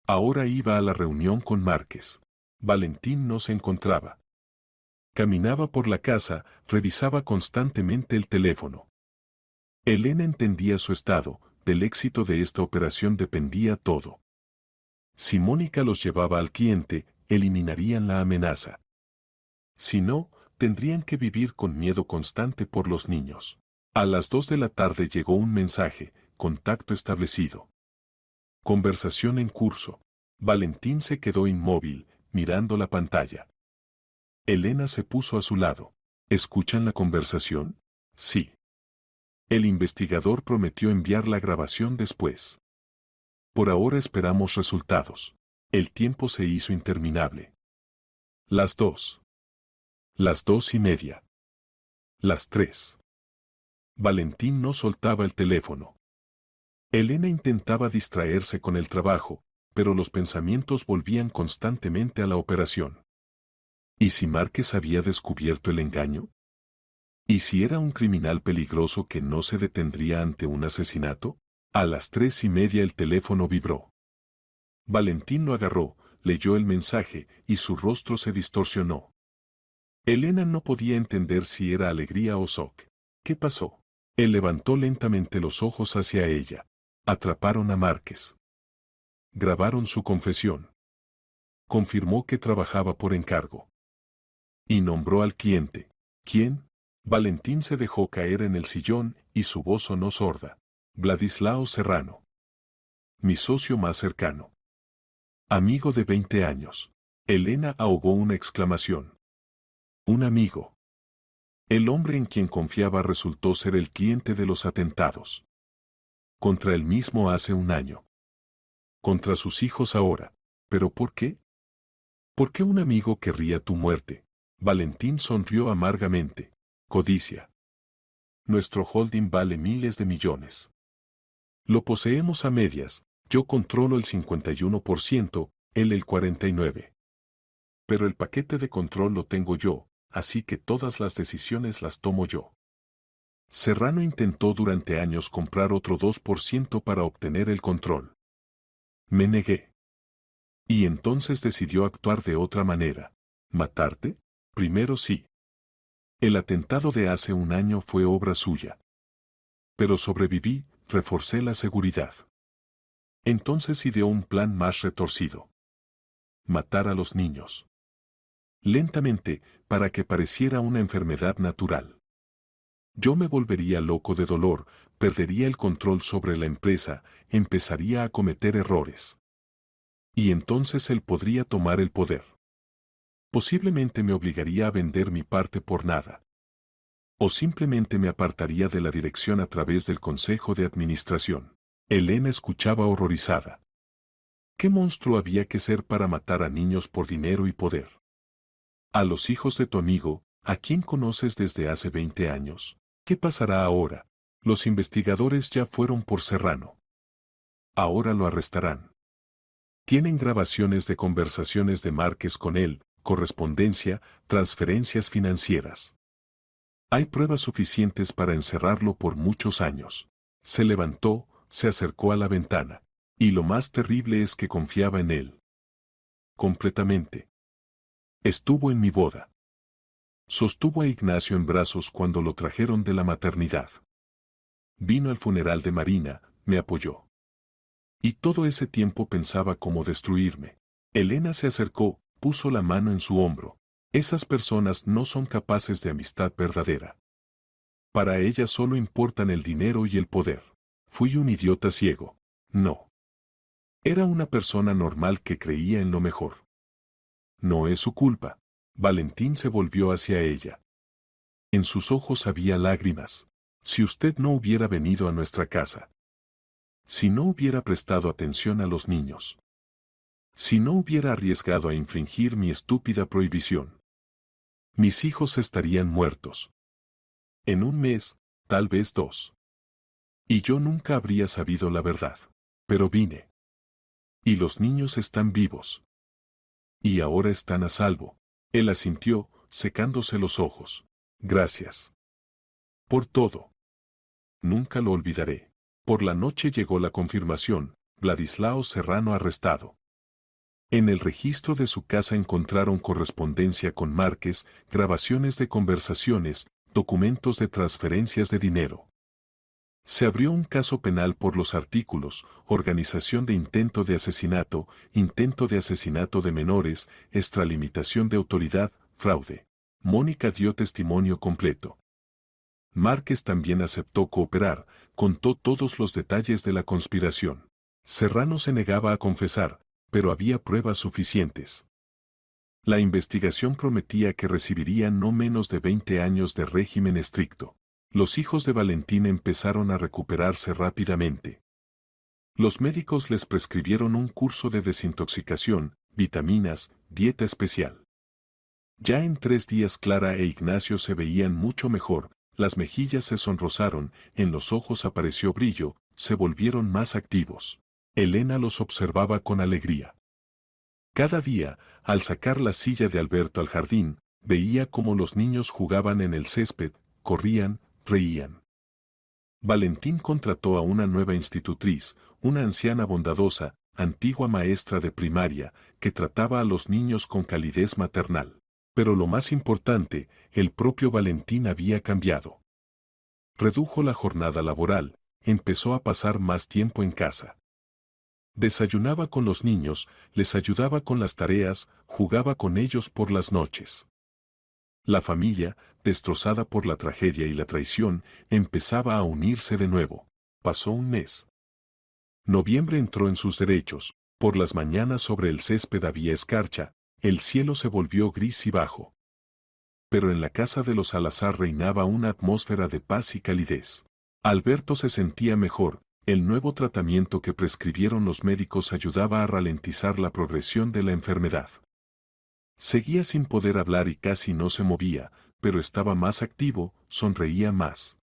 Ahora iba a la reunión con Márquez. Valentín no se encontraba. Caminaba por la casa, revisaba constantemente el teléfono. Elena entendía su estado, del éxito de esta operación dependía todo. Si Mónica los llevaba al cliente, eliminarían la amenaza. Si no, tendrían que vivir con miedo constante por los niños. A las 2 de la tarde llegó un mensaje, contacto establecido. Conversación en curso. Valentín se quedó inmóvil, mirando la pantalla. Elena se puso a su lado. ¿Escuchan la conversación? Sí. El investigador prometió enviar la grabación después. Por ahora esperamos resultados. El tiempo se hizo interminable. Las 2. Las 2:30. Las 3. Valentín no soltaba el teléfono. Elena intentaba distraerse con el trabajo, pero los pensamientos volvían constantemente a la operación. ¿Y si Márquez había descubierto el engaño? ¿Y si era un criminal peligroso que no se detendría ante un asesinato? A las 3:30 el teléfono vibró. Valentín lo agarró, leyó el mensaje y su rostro se distorsionó. Elena no podía entender si era alegría o shock. ¿Qué pasó? Él levantó lentamente los ojos hacia ella. Atraparon a Márquez. Grabaron su confesión. Confirmó que trabajaba por encargo. Y nombró al cliente. ¿Quién? Valentín se dejó caer en el sillón y su voz sonó sorda. Vladislao Serrano. Mi socio más cercano. Amigo de 20 años. Elena ahogó una exclamación. Un amigo. El hombre en quien confiaba resultó ser el cliente de los atentados. Contra él mismo hace un año. Contra sus hijos ahora. ¿Pero por qué? ¿Por qué un amigo querría tu muerte? Valentín sonrió amargamente. Codicia. Nuestro holding vale miles de millones. Lo poseemos a medias, yo controlo el 51%, él el 49%. Pero el paquete de control lo tengo yo, así que todas las decisiones las tomo yo. Serrano intentó durante años comprar otro 2% para obtener el control. Me negué. Y entonces decidió actuar de otra manera. ¿Matarte? Primero sí. El atentado de hace un año fue obra suya. Pero sobreviví, reforcé la seguridad. Entonces ideó un plan más retorcido. Matar a los niños. Lentamente, para que pareciera una enfermedad natural. Yo me volvería loco de dolor, perdería el control sobre la empresa, empezaría a cometer errores. Y entonces él podría tomar el poder. Posiblemente me obligaría a vender mi parte por nada. O simplemente me apartaría de la dirección a través del consejo de administración. Elena escuchaba horrorizada. ¿Qué monstruo había que ser para matar a niños por dinero y poder? A los hijos de tu amigo, a quien conoces desde hace 20 años. ¿Qué pasará ahora? Los investigadores ya fueron por Serrano. Ahora lo arrestarán. Tienen grabaciones de conversaciones de Márquez con él, correspondencia, transferencias financieras. Hay pruebas suficientes para encerrarlo por muchos años. Se levantó, se acercó a la ventana. Y lo más terrible es que confiaba en él. Completamente. Estuvo en mi boda. Sostuvo a Ignacio en brazos cuando lo trajeron de la maternidad. Vino al funeral de Marina, me apoyó. Y todo ese tiempo pensaba cómo destruirme. Elena se acercó, puso la mano en su hombro. Esas personas no son capaces de amistad verdadera. Para ellas solo importan el dinero y el poder. Fui un idiota ciego. No. Era una persona normal que creía en lo mejor. No es su culpa. Valentín se volvió hacia ella. En sus ojos había lágrimas. Si usted no hubiera venido a nuestra casa. Si no hubiera prestado atención a los niños. Si no hubiera arriesgado a infringir mi estúpida prohibición. Mis hijos estarían muertos. En un mes, tal vez 2. Y yo nunca habría sabido la verdad. Pero vine. Y los niños están vivos. Y ahora están a salvo. Él asintió, secándose los ojos. Gracias. Por todo. Nunca lo olvidaré. Por la noche llegó la confirmación, Vladislao Serrano arrestado. En el registro de su casa encontraron correspondencia con Márquez, grabaciones de conversaciones, documentos de transferencias de dinero. Se abrió un caso penal por los artículos, organización de intento de asesinato de menores, extralimitación de autoridad, fraude. Mónica dio testimonio completo. Márquez también aceptó cooperar, contó todos los detalles de la conspiración. Serrano se negaba a confesar, pero había pruebas suficientes. La investigación prometía que recibirían no menos de 20 años de régimen estricto. Los hijos de Valentín empezaron a recuperarse rápidamente. Los médicos les prescribieron un curso de desintoxicación, vitaminas, dieta especial. Ya en 3 días Clara e Ignacio se veían mucho mejor, las mejillas se sonrosaron, en los ojos apareció brillo, se volvieron más activos. Elena los observaba con alegría. Cada día, al sacar la silla de Alberto al jardín, veía cómo los niños jugaban en el césped, corrían, reían. Valentín contrató a una nueva institutriz, una anciana bondadosa, antigua maestra de primaria, que trataba a los niños con calidez maternal. Pero lo más importante, el propio Valentín había cambiado. Redujo la jornada laboral, empezó a pasar más tiempo en casa. Desayunaba con los niños, les ayudaba con las tareas, jugaba con ellos por las noches. La familia, destrozada por la tragedia y la traición, empezaba a unirse de nuevo. Pasó un mes. Noviembre entró en sus derechos, por las mañanas sobre el césped había escarcha, el cielo se volvió gris y bajo. Pero en la casa de los Salazar reinaba una atmósfera de paz y calidez. Alberto se sentía mejor, el nuevo tratamiento que prescribieron los médicos ayudaba a ralentizar la progresión de la enfermedad. Seguía sin poder hablar y casi no se movía, pero estaba más activo, sonreía más.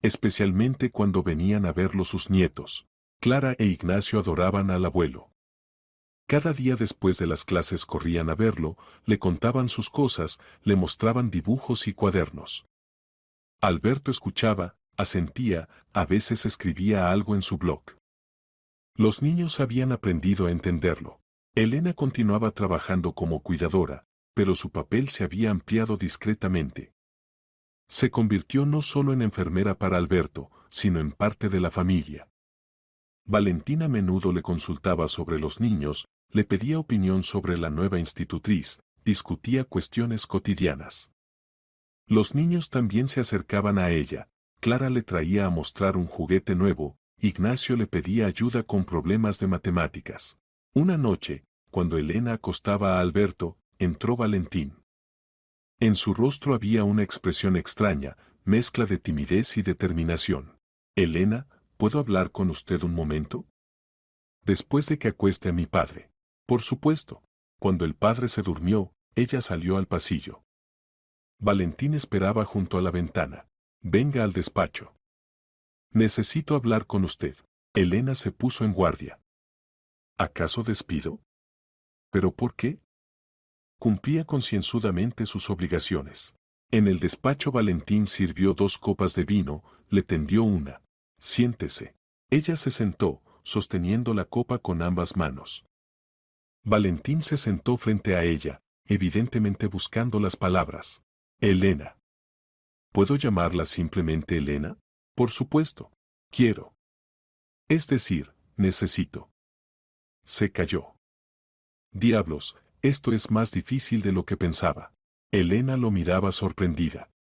Especialmente cuando venían a verlo sus nietos. Clara e Ignacio adoraban al abuelo. Cada día después de las clases corrían a verlo, le contaban sus cosas, le mostraban dibujos y cuadernos. Alberto escuchaba, asentía, a veces escribía algo en su blog. Los niños habían aprendido a entenderlo. Elena continuaba trabajando como cuidadora, pero su papel se había ampliado discretamente. Se convirtió no solo en enfermera para Alberto, sino en parte de la familia. Valentín a menudo le consultaba sobre los niños, le pedía opinión sobre la nueva institutriz, discutía cuestiones cotidianas. Los niños también se acercaban a ella. Clara le traía a mostrar un juguete nuevo, Ignacio le pedía ayuda con problemas de matemáticas. Una noche, cuando Elena acostaba a Alberto, entró Valentín. En su rostro había una expresión extraña, mezcla de timidez y determinación. Elena, ¿puedo hablar con usted un momento? Después de que acueste a mi padre. Por supuesto. Cuando el padre se durmió, ella salió al pasillo. Valentín esperaba junto a la ventana. Venga al despacho. Necesito hablar con usted. Elena se puso en guardia. ¿Acaso despido? ¿Pero por qué? Cumplía concienzudamente sus obligaciones. En el despacho Valentín sirvió 2 copas de vino, le tendió una. Siéntese. Ella se sentó, sosteniendo la copa con ambas manos. Valentín se sentó frente a ella, evidentemente buscando las palabras. Elena. ¿Puedo llamarla simplemente Elena? Por supuesto. Quiero. Es decir, necesito. Se calló. Diablos, esto es más difícil de lo que pensaba. Elena lo miraba sorprendida.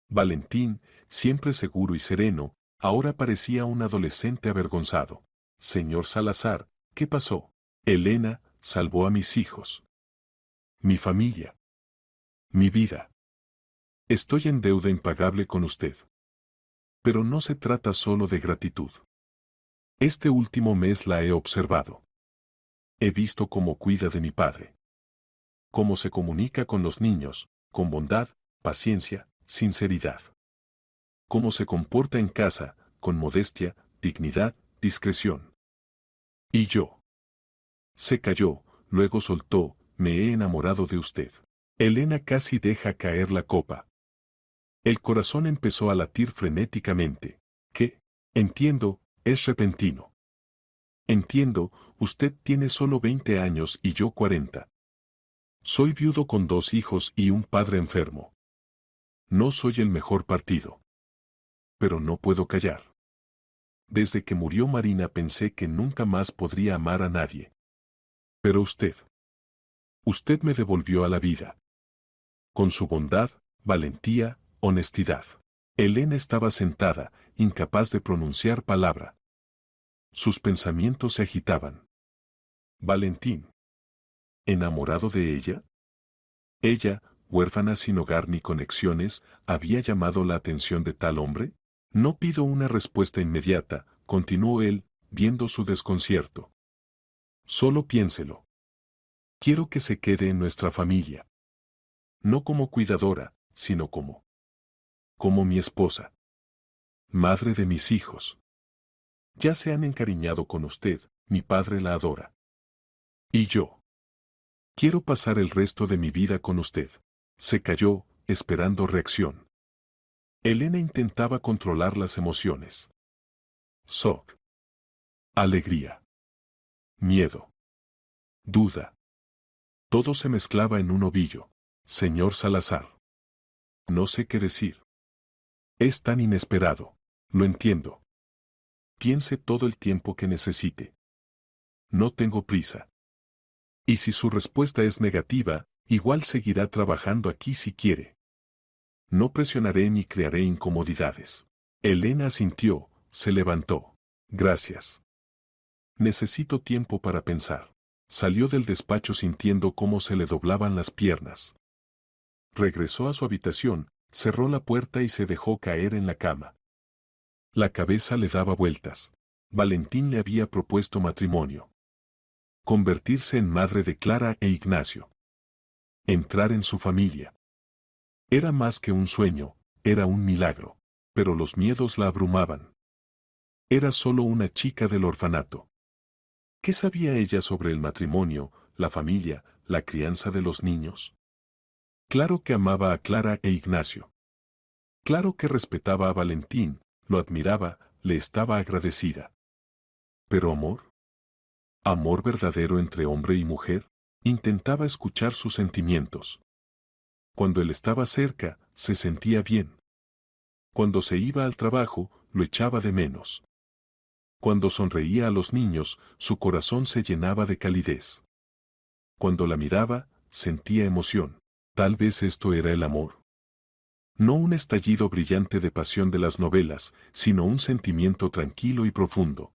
Valentín, siempre seguro y sereno, ahora parecía un adolescente avergonzado. Señor Salazar, ¿qué pasó? Elena, salvó a mis hijos. Mi familia. Mi vida. Estoy en deuda impagable con usted. Pero no se trata solo de gratitud. Este último mes la he observado. He visto cómo cuida de mi padre. Cómo se comunica con los niños, con bondad, paciencia, sinceridad. Cómo se comporta en casa, con modestia, dignidad, discreción. Y yo. Se calló, luego soltó, me he enamorado de usted. Elena casi deja caer la copa. El corazón empezó a latir frenéticamente. ¿Qué? Entiendo, es repentino. Entiendo, usted tiene solo 20 años y yo 40. Soy viudo con 2 hijos y un padre enfermo. No soy el mejor partido. Pero no puedo callar. Desde que murió Marina pensé que nunca más podría amar a nadie. Pero usted me devolvió a la vida. Con su bondad, valentía, honestidad. Elena estaba sentada, incapaz de pronunciar palabra. Sus pensamientos se agitaban. Valentín. ¿Enamorado de ella? Ella, huérfana sin hogar ni conexiones, ¿había llamado la atención de tal hombre? No pido una respuesta inmediata, continuó él, viendo su desconcierto. Solo piénselo. Quiero que se quede en nuestra familia. No como cuidadora, sino como mi esposa. Madre de mis hijos. Ya se han encariñado con usted, mi padre la adora. Y yo. Quiero pasar el resto de mi vida con usted. Se calló, esperando reacción. Elena intentaba controlar las emociones. Shock. Alegría. Miedo. Duda. Todo se mezclaba en un ovillo. Señor Salazar. No sé qué decir. Es tan inesperado. Lo entiendo. Piense todo el tiempo que necesite. No tengo prisa. Y si su respuesta es negativa, igual seguirá trabajando aquí si quiere. No presionaré ni crearé incomodidades. Elena asintió, se levantó. Gracias. Necesito tiempo para pensar. Salió del despacho sintiendo cómo se le doblaban las piernas. Regresó a su habitación, cerró la puerta y se dejó caer en la cama. La cabeza le daba vueltas. Valentín le había propuesto matrimonio. Convertirse en madre de Clara e Ignacio. Entrar en su familia. Era más que un sueño, era un milagro. Pero los miedos la abrumaban. Era solo una chica del orfanato. ¿Qué sabía ella sobre el matrimonio, la familia, la crianza de los niños? Claro que amaba a Clara e Ignacio. Claro que respetaba a Valentín, lo admiraba, le estaba agradecida. ¿Pero amor? ¿Amor verdadero entre hombre y mujer? Intentaba escuchar sus sentimientos. Cuando él estaba cerca, se sentía bien. Cuando se iba al trabajo, lo echaba de menos. Cuando sonreía a los niños, su corazón se llenaba de calidez. Cuando la miraba, sentía emoción. Tal vez esto era el amor. No un estallido brillante de pasión de las novelas, sino un sentimiento tranquilo y profundo.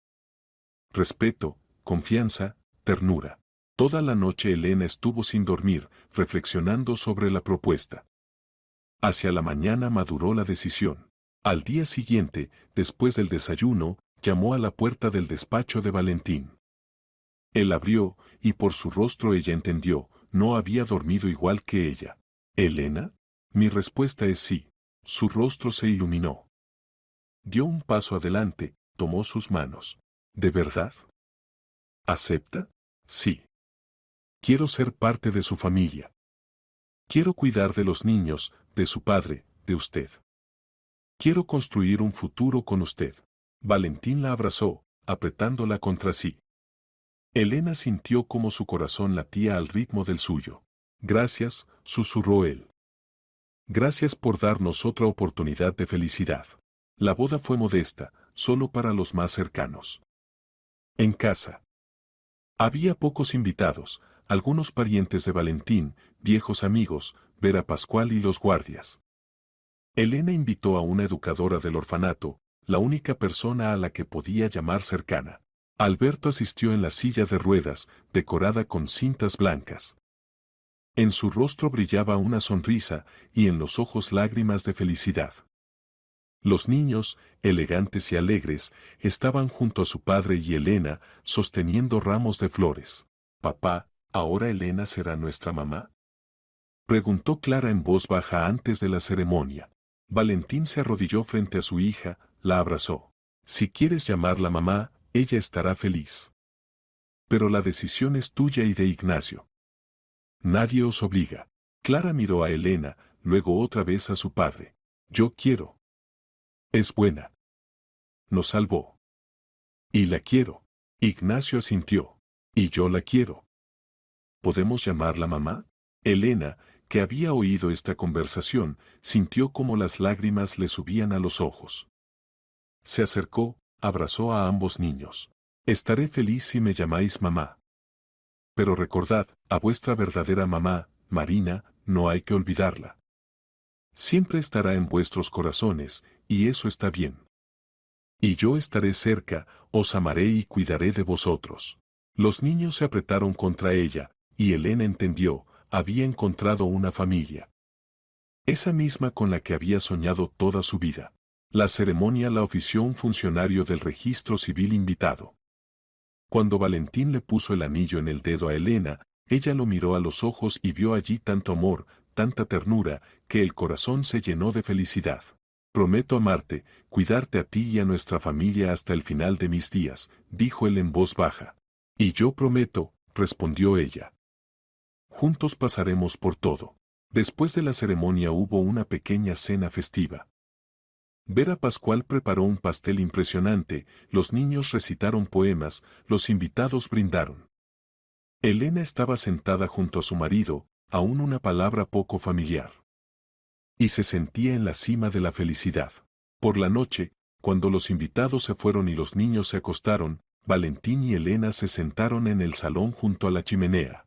Respeto, confianza, ternura. Toda la noche Elena estuvo sin dormir, reflexionando sobre la propuesta. Hacia la mañana maduró la decisión. Al día siguiente, después del desayuno, llamó a la puerta del despacho de Valentín. Él abrió, y por su rostro ella entendió, no había dormido igual que ella. ¿Elena? Mi respuesta es sí. Su rostro se iluminó. Dio un paso adelante, tomó sus manos. ¿De verdad? ¿Acepta? Sí. Quiero ser parte de su familia. Quiero cuidar de los niños, de su padre, de usted. Quiero construir un futuro con usted. Valentín la abrazó, apretándola contra sí. Elena sintió como su corazón latía al ritmo del suyo. Gracias, susurró él. Gracias por darnos otra oportunidad de felicidad. La boda fue modesta, solo para los más cercanos. En casa. Había pocos invitados, algunos parientes de Valentín, viejos amigos, Vera Pascual y los guardias. Elena invitó a una educadora del orfanato, la única persona a la que podía llamar cercana. Alberto asistió en la silla de ruedas, decorada con cintas blancas. En su rostro brillaba una sonrisa y en los ojos lágrimas de felicidad. Los niños, elegantes y alegres, estaban junto a su padre y Elena, sosteniendo ramos de flores. «Papá, ¿ahora Elena será nuestra mamá?», preguntó Clara en voz baja antes de la ceremonia. Valentín se arrodilló frente a su hija, la abrazó. «Si quieres llamarla mamá, ella estará feliz. Pero la decisión es tuya y de Ignacio. Nadie os obliga». Clara miró a Elena, luego otra vez a su padre. «Yo quiero». «Es buena. Nos salvó». «Y la quiero». Ignacio asintió. «Y yo la quiero». ¿Podemos llamarla mamá?». Elena, que había oído esta conversación, sintió como las lágrimas le subían a los ojos. Se acercó, abrazó a ambos niños. «Estaré feliz si me llamáis mamá. Pero recordad, a vuestra verdadera mamá, Marina, no hay que olvidarla. Siempre estará en vuestros corazones, y eso está bien. Y yo estaré cerca, os amaré y cuidaré de vosotros». Los niños se apretaron contra ella, y Elena entendió, había encontrado una familia. Esa misma con la que había soñado toda su vida. La ceremonia la ofició un funcionario del registro civil invitado. Cuando Valentín le puso el anillo en el dedo a Elena, ella lo miró a los ojos y vio allí tanto amor, tanta ternura, que el corazón se llenó de felicidad. «Prometo amarte, cuidarte a ti y a nuestra familia hasta el final de mis días», dijo él en voz baja. «Y yo prometo», respondió ella. «Juntos pasaremos por todo». Después de la ceremonia hubo una pequeña cena festiva. Vera Pascual preparó un pastel impresionante, los niños recitaron poemas, los invitados brindaron. Elena estaba sentada junto a su marido, aún una palabra poco familiar. Y se sentía en la cima de la felicidad. Por la noche, cuando los invitados se fueron y los niños se acostaron, Valentín y Elena se sentaron en el salón junto a la chimenea.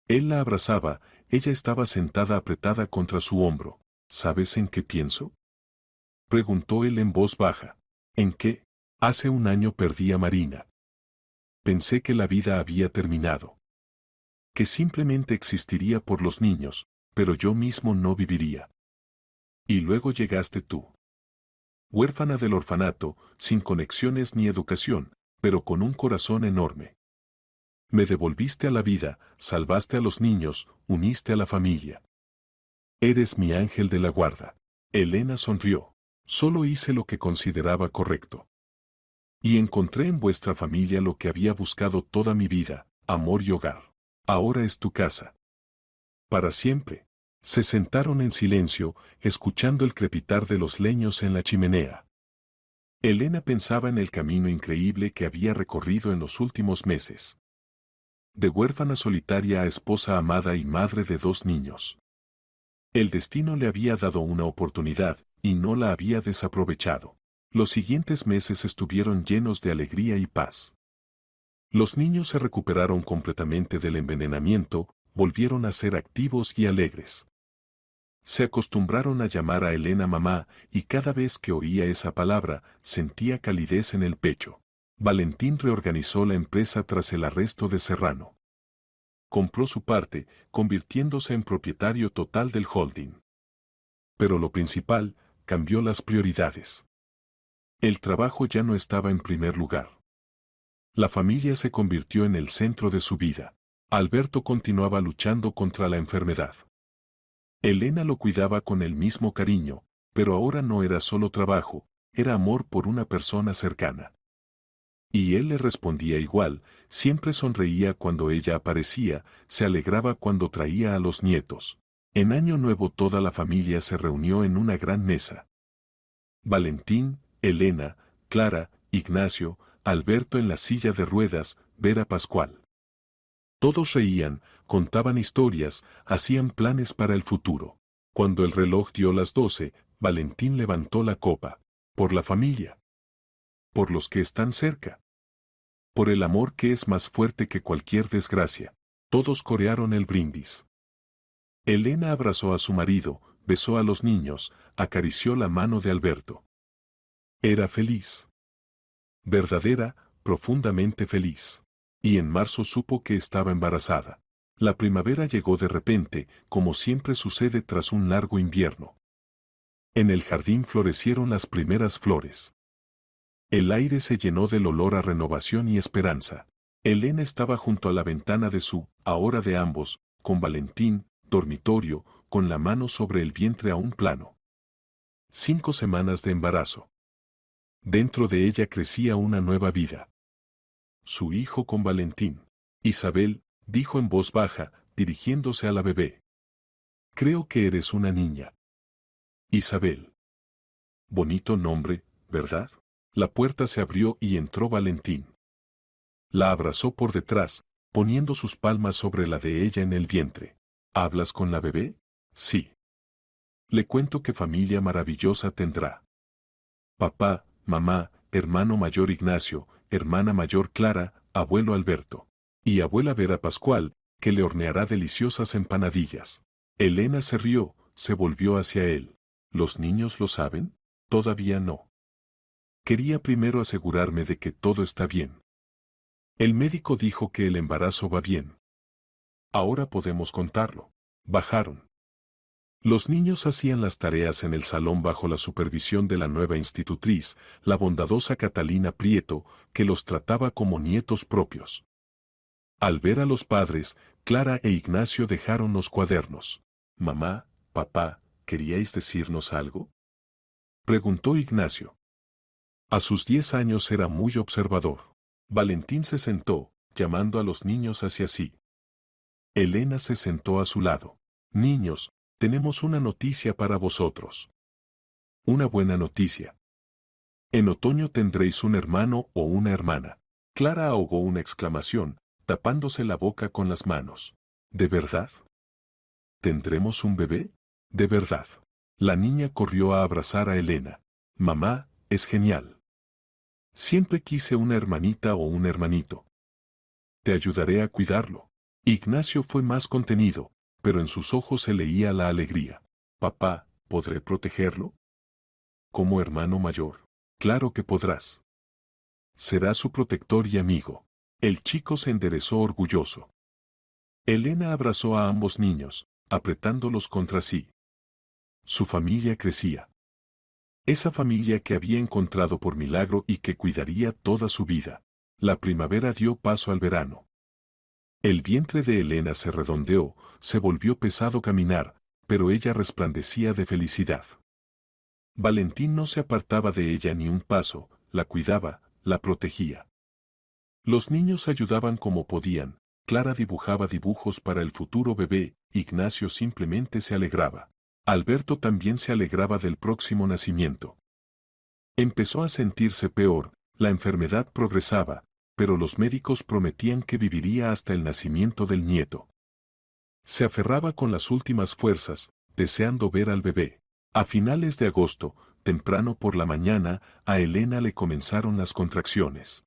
Él la abrazaba, ella estaba sentada apretada contra su hombro. «¿Sabes en qué pienso?», preguntó él en voz baja. «¿En qué?». «Hace un año perdí a Marina. Pensé que la vida había terminado. Que simplemente existiría por los niños, pero yo mismo no viviría. Y luego llegaste tú. Huérfana del orfanato, sin conexiones ni educación, pero con un corazón enorme. Me devolviste a la vida, salvaste a los niños, uniste a la familia. Eres mi ángel de la guarda». Elena sonrió. «Solo hice lo que consideraba correcto. Y encontré en vuestra familia lo que había buscado toda mi vida, amor y hogar. Ahora es tu casa. Para siempre». Se sentaron en silencio, escuchando el crepitar de los leños en la chimenea. Elena pensaba en el camino increíble que había recorrido en los últimos meses. De huérfana solitaria a esposa amada y madre de 2 niños. El destino le había dado una oportunidad, y no la había desaprovechado. Los siguientes meses estuvieron llenos de alegría y paz. Los niños se recuperaron completamente del envenenamiento, volvieron a ser activos y alegres. Se acostumbraron a llamar a Elena mamá, y cada vez que oía esa palabra, sentía calidez en el pecho. Valentín reorganizó la empresa tras el arresto de Serrano. Compró su parte, convirtiéndose en propietario total del holding. Pero lo principal, cambió las prioridades. El trabajo ya no estaba en primer lugar. La familia se convirtió en el centro de su vida. Alberto continuaba luchando contra la enfermedad. Elena lo cuidaba con el mismo cariño, pero ahora no era solo trabajo, era amor por una persona cercana. Y él le respondía igual, siempre sonreía cuando ella aparecía, se alegraba cuando traía a los nietos. En Año Nuevo toda la familia se reunió en una gran mesa. Valentín, Elena, Clara, Ignacio, Alberto en la silla de ruedas, Vera Pascual. Todos reían, contaban historias, hacían planes para el futuro. Cuando el reloj dio las 12, Valentín levantó la copa. Por la familia. Por los que están cerca. Por el amor que es más fuerte que cualquier desgracia. Todos corearon el brindis. Elena abrazó a su marido, besó a los niños, acarició la mano de Alberto. Era feliz. Verdadera, profundamente feliz. Y en marzo supo que estaba embarazada. La primavera llegó de repente, como siempre sucede tras un largo invierno. En el jardín florecieron las primeras flores. El aire se llenó del olor a renovación y esperanza. Elena estaba junto a la ventana de su, ahora de ambos, con Valentín, dormitorio, con la mano sobre el vientre aún plano. 5 semanas de embarazo. Dentro de ella crecía una nueva vida. Su hijo con Valentín. Isabel, dijo en voz baja, dirigiéndose a la bebé. Creo que eres una niña. Isabel. Bonito nombre, ¿verdad? La puerta se abrió y entró Valentín. La abrazó por detrás, poniendo sus palmas sobre la de ella en el vientre. ¿Hablas con la bebé? Sí. Le cuento qué familia maravillosa tendrá. Papá, mamá, hermano mayor Ignacio, hermana mayor Clara, abuelo Alberto. Y abuela Vera Pascual, que le horneará deliciosas empanadillas. Elena se rió, se volvió hacia él. ¿Los niños lo saben? Todavía no. Quería primero asegurarme de que todo está bien. El médico dijo que el embarazo va bien. Ahora podemos contarlo. Bajaron. Los niños hacían las tareas en el salón bajo la supervisión de la nueva institutriz, la bondadosa Catalina Prieto, que los trataba como nietos propios. Al ver a los padres, Clara e Ignacio dejaron los cuadernos. Mamá, papá, ¿queríais decirnos algo? Preguntó Ignacio. A sus 10 años era muy observador. Valentín se sentó, llamando a los niños hacia sí. Elena se sentó a su lado. Niños, tenemos una noticia para vosotros. Una buena noticia. En otoño tendréis un hermano o una hermana. Clara ahogó una exclamación, tapándose la boca con las manos. ¿De verdad? ¿Tendremos un bebé? De verdad. La niña corrió a abrazar a Elena. Mamá, es genial. Siempre quise una hermanita o un hermanito. Te ayudaré a cuidarlo. Ignacio fue más contenido, pero en sus ojos se leía la alegría. Papá, ¿podré protegerlo? Como hermano mayor. Claro que podrás. Será su protector y amigo. El chico se enderezó orgulloso. Elena abrazó a ambos niños, apretándolos contra sí. Su familia crecía. Esa familia que había encontrado por milagro y que cuidaría toda su vida. La primavera dio paso al verano. El vientre de Elena se redondeó, se volvió pesado caminar, pero ella resplandecía de felicidad. Valentín no se apartaba de ella ni un paso, la cuidaba, la protegía. Los niños ayudaban como podían, Clara dibujaba dibujos para el futuro bebé, Ignacio simplemente se alegraba. Alberto también se alegraba del próximo nacimiento. Empezó a sentirse peor, la enfermedad progresaba, pero los médicos prometían que viviría hasta el nacimiento del nieto. Se aferraba con las últimas fuerzas, deseando ver al bebé. A finales de agosto, temprano por la mañana, a Elena le comenzaron las contracciones.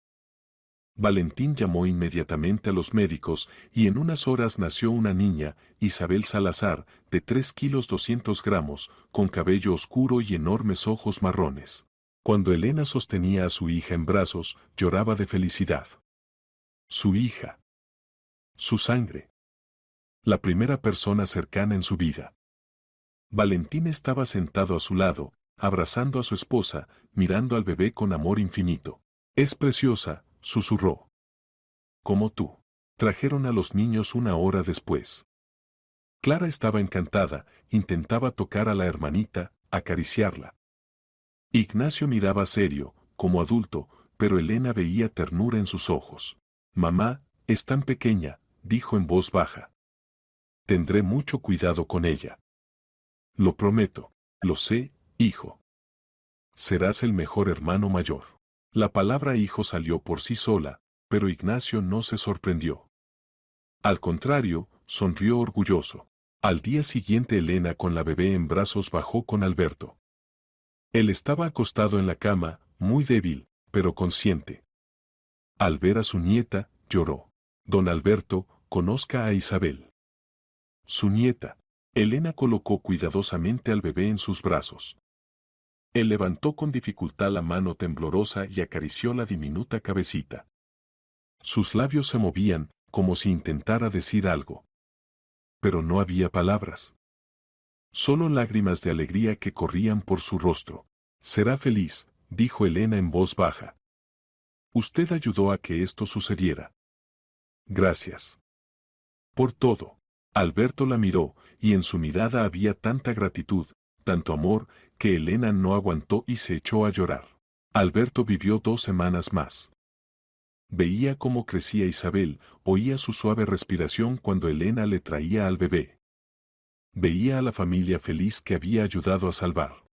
Valentín llamó inmediatamente a los médicos y en unas horas nació una niña, Isabel Salazar, de 3 kilos 200 gramos, con cabello oscuro y enormes ojos marrones. Cuando Elena sostenía a su hija en brazos, lloraba de felicidad. Su hija. Su sangre. La primera persona cercana en su vida. Valentín estaba sentado a su lado, abrazando a su esposa, mirando al bebé con amor infinito. Es preciosa, susurró. Como tú. Trajeron a los niños una hora después. Clara estaba encantada, intentaba tocar a la hermanita, acariciarla. Ignacio miraba serio, como adulto, pero Elena veía ternura en sus ojos. Mamá, es tan pequeña, dijo en voz baja. Tendré mucho cuidado con ella. Lo prometo. Lo sé, hijo. Serás el mejor hermano mayor. La palabra hijo salió por sí sola, pero Ignacio no se sorprendió. Al contrario, sonrió orgulloso. Al día siguiente Elena con la bebé en brazos bajó con Alberto. Él estaba acostado en la cama, muy débil, pero consciente. Al ver a su nieta, lloró. Don Alberto, conozca a Isabel. Su nieta. Elena colocó cuidadosamente al bebé en sus brazos. Él levantó con dificultad la mano temblorosa y acarició la diminuta cabecita. Sus labios se movían, como si intentara decir algo. Pero no había palabras. Solo lágrimas de alegría que corrían por su rostro. Será feliz, dijo Elena en voz baja. Usted ayudó a que esto sucediera. Gracias. Por todo. Alberto la miró, y en su mirada había tanta gratitud, tanto amor, que Elena no aguantó y se echó a llorar. Alberto vivió 2 semanas más. Veía cómo crecía Isabel, oía su suave respiración cuando Elena le traía al bebé. Veía a la familia feliz que había ayudado a salvar.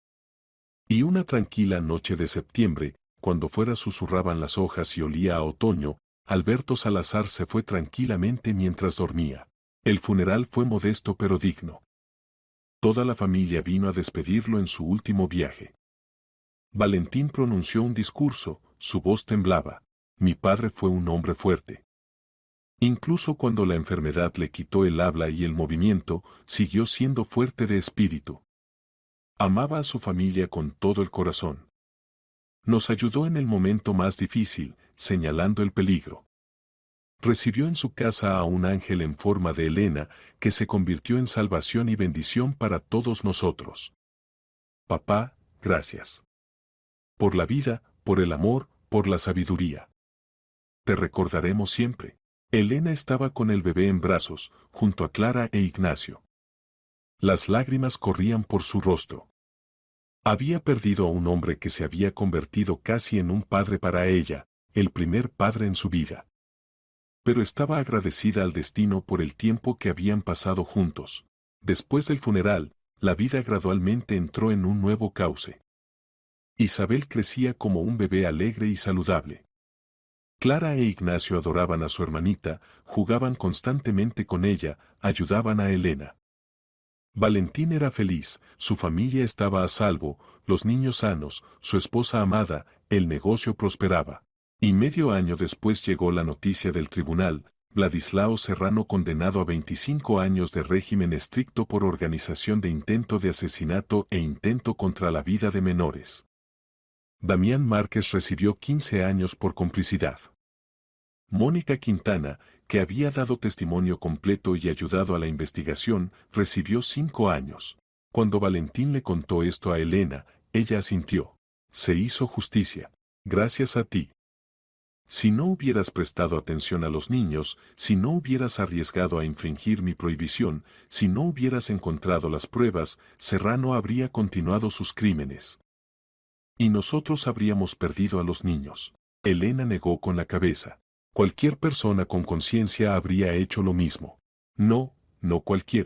Y una tranquila noche de septiembre, cuando fuera susurraban las hojas y olía a otoño, Alberto Salazar se fue tranquilamente mientras dormía. El funeral fue modesto pero digno. Toda la familia vino a despedirlo en su último viaje. Valentín pronunció un discurso, su voz temblaba. Mi padre fue un hombre fuerte. Incluso cuando la enfermedad le quitó el habla y el movimiento, siguió siendo fuerte de espíritu. Amaba a su familia con todo el corazón. Nos ayudó en el momento más difícil, señalando el peligro. Recibió en su casa a un ángel en forma de Elena, que se convirtió en salvación y bendición para todos nosotros. Papá, gracias. Por la vida, por el amor, por la sabiduría. Te recordaremos siempre. Elena estaba con el bebé en brazos, junto a Clara e Ignacio. Las lágrimas corrían por su rostro. Había perdido a un hombre que se había convertido casi en un padre para ella, el primer padre en su vida. Pero estaba agradecida al destino por el tiempo que habían pasado juntos. Después del funeral, la vida gradualmente entró en un nuevo cauce. Isabel crecía como un bebé alegre y saludable. Clara e Ignacio adoraban a su hermanita, jugaban constantemente con ella, ayudaban a Elena. Valentín era feliz, su familia estaba a salvo, los niños sanos, su esposa amada, el negocio prosperaba. Y medio año después llegó la noticia del tribunal, Vladislao Serrano condenado a 25 años de régimen estricto por organización de intento de asesinato e intento contra la vida de menores. Damián Márquez recibió 15 años por complicidad. Mónica Quintana, que había dado testimonio completo y ayudado a la investigación, recibió 5 años. Cuando Valentín le contó esto a Elena, ella asintió. Se hizo justicia. Gracias a ti. Si no hubieras prestado atención a los niños, si no hubieras arriesgado a infringir mi prohibición, si no hubieras encontrado las pruebas, Serrano habría continuado sus crímenes. Y nosotros habríamos perdido a los niños. Elena negó con la cabeza. Cualquier persona con conciencia habría hecho lo mismo. No, no cualquiera.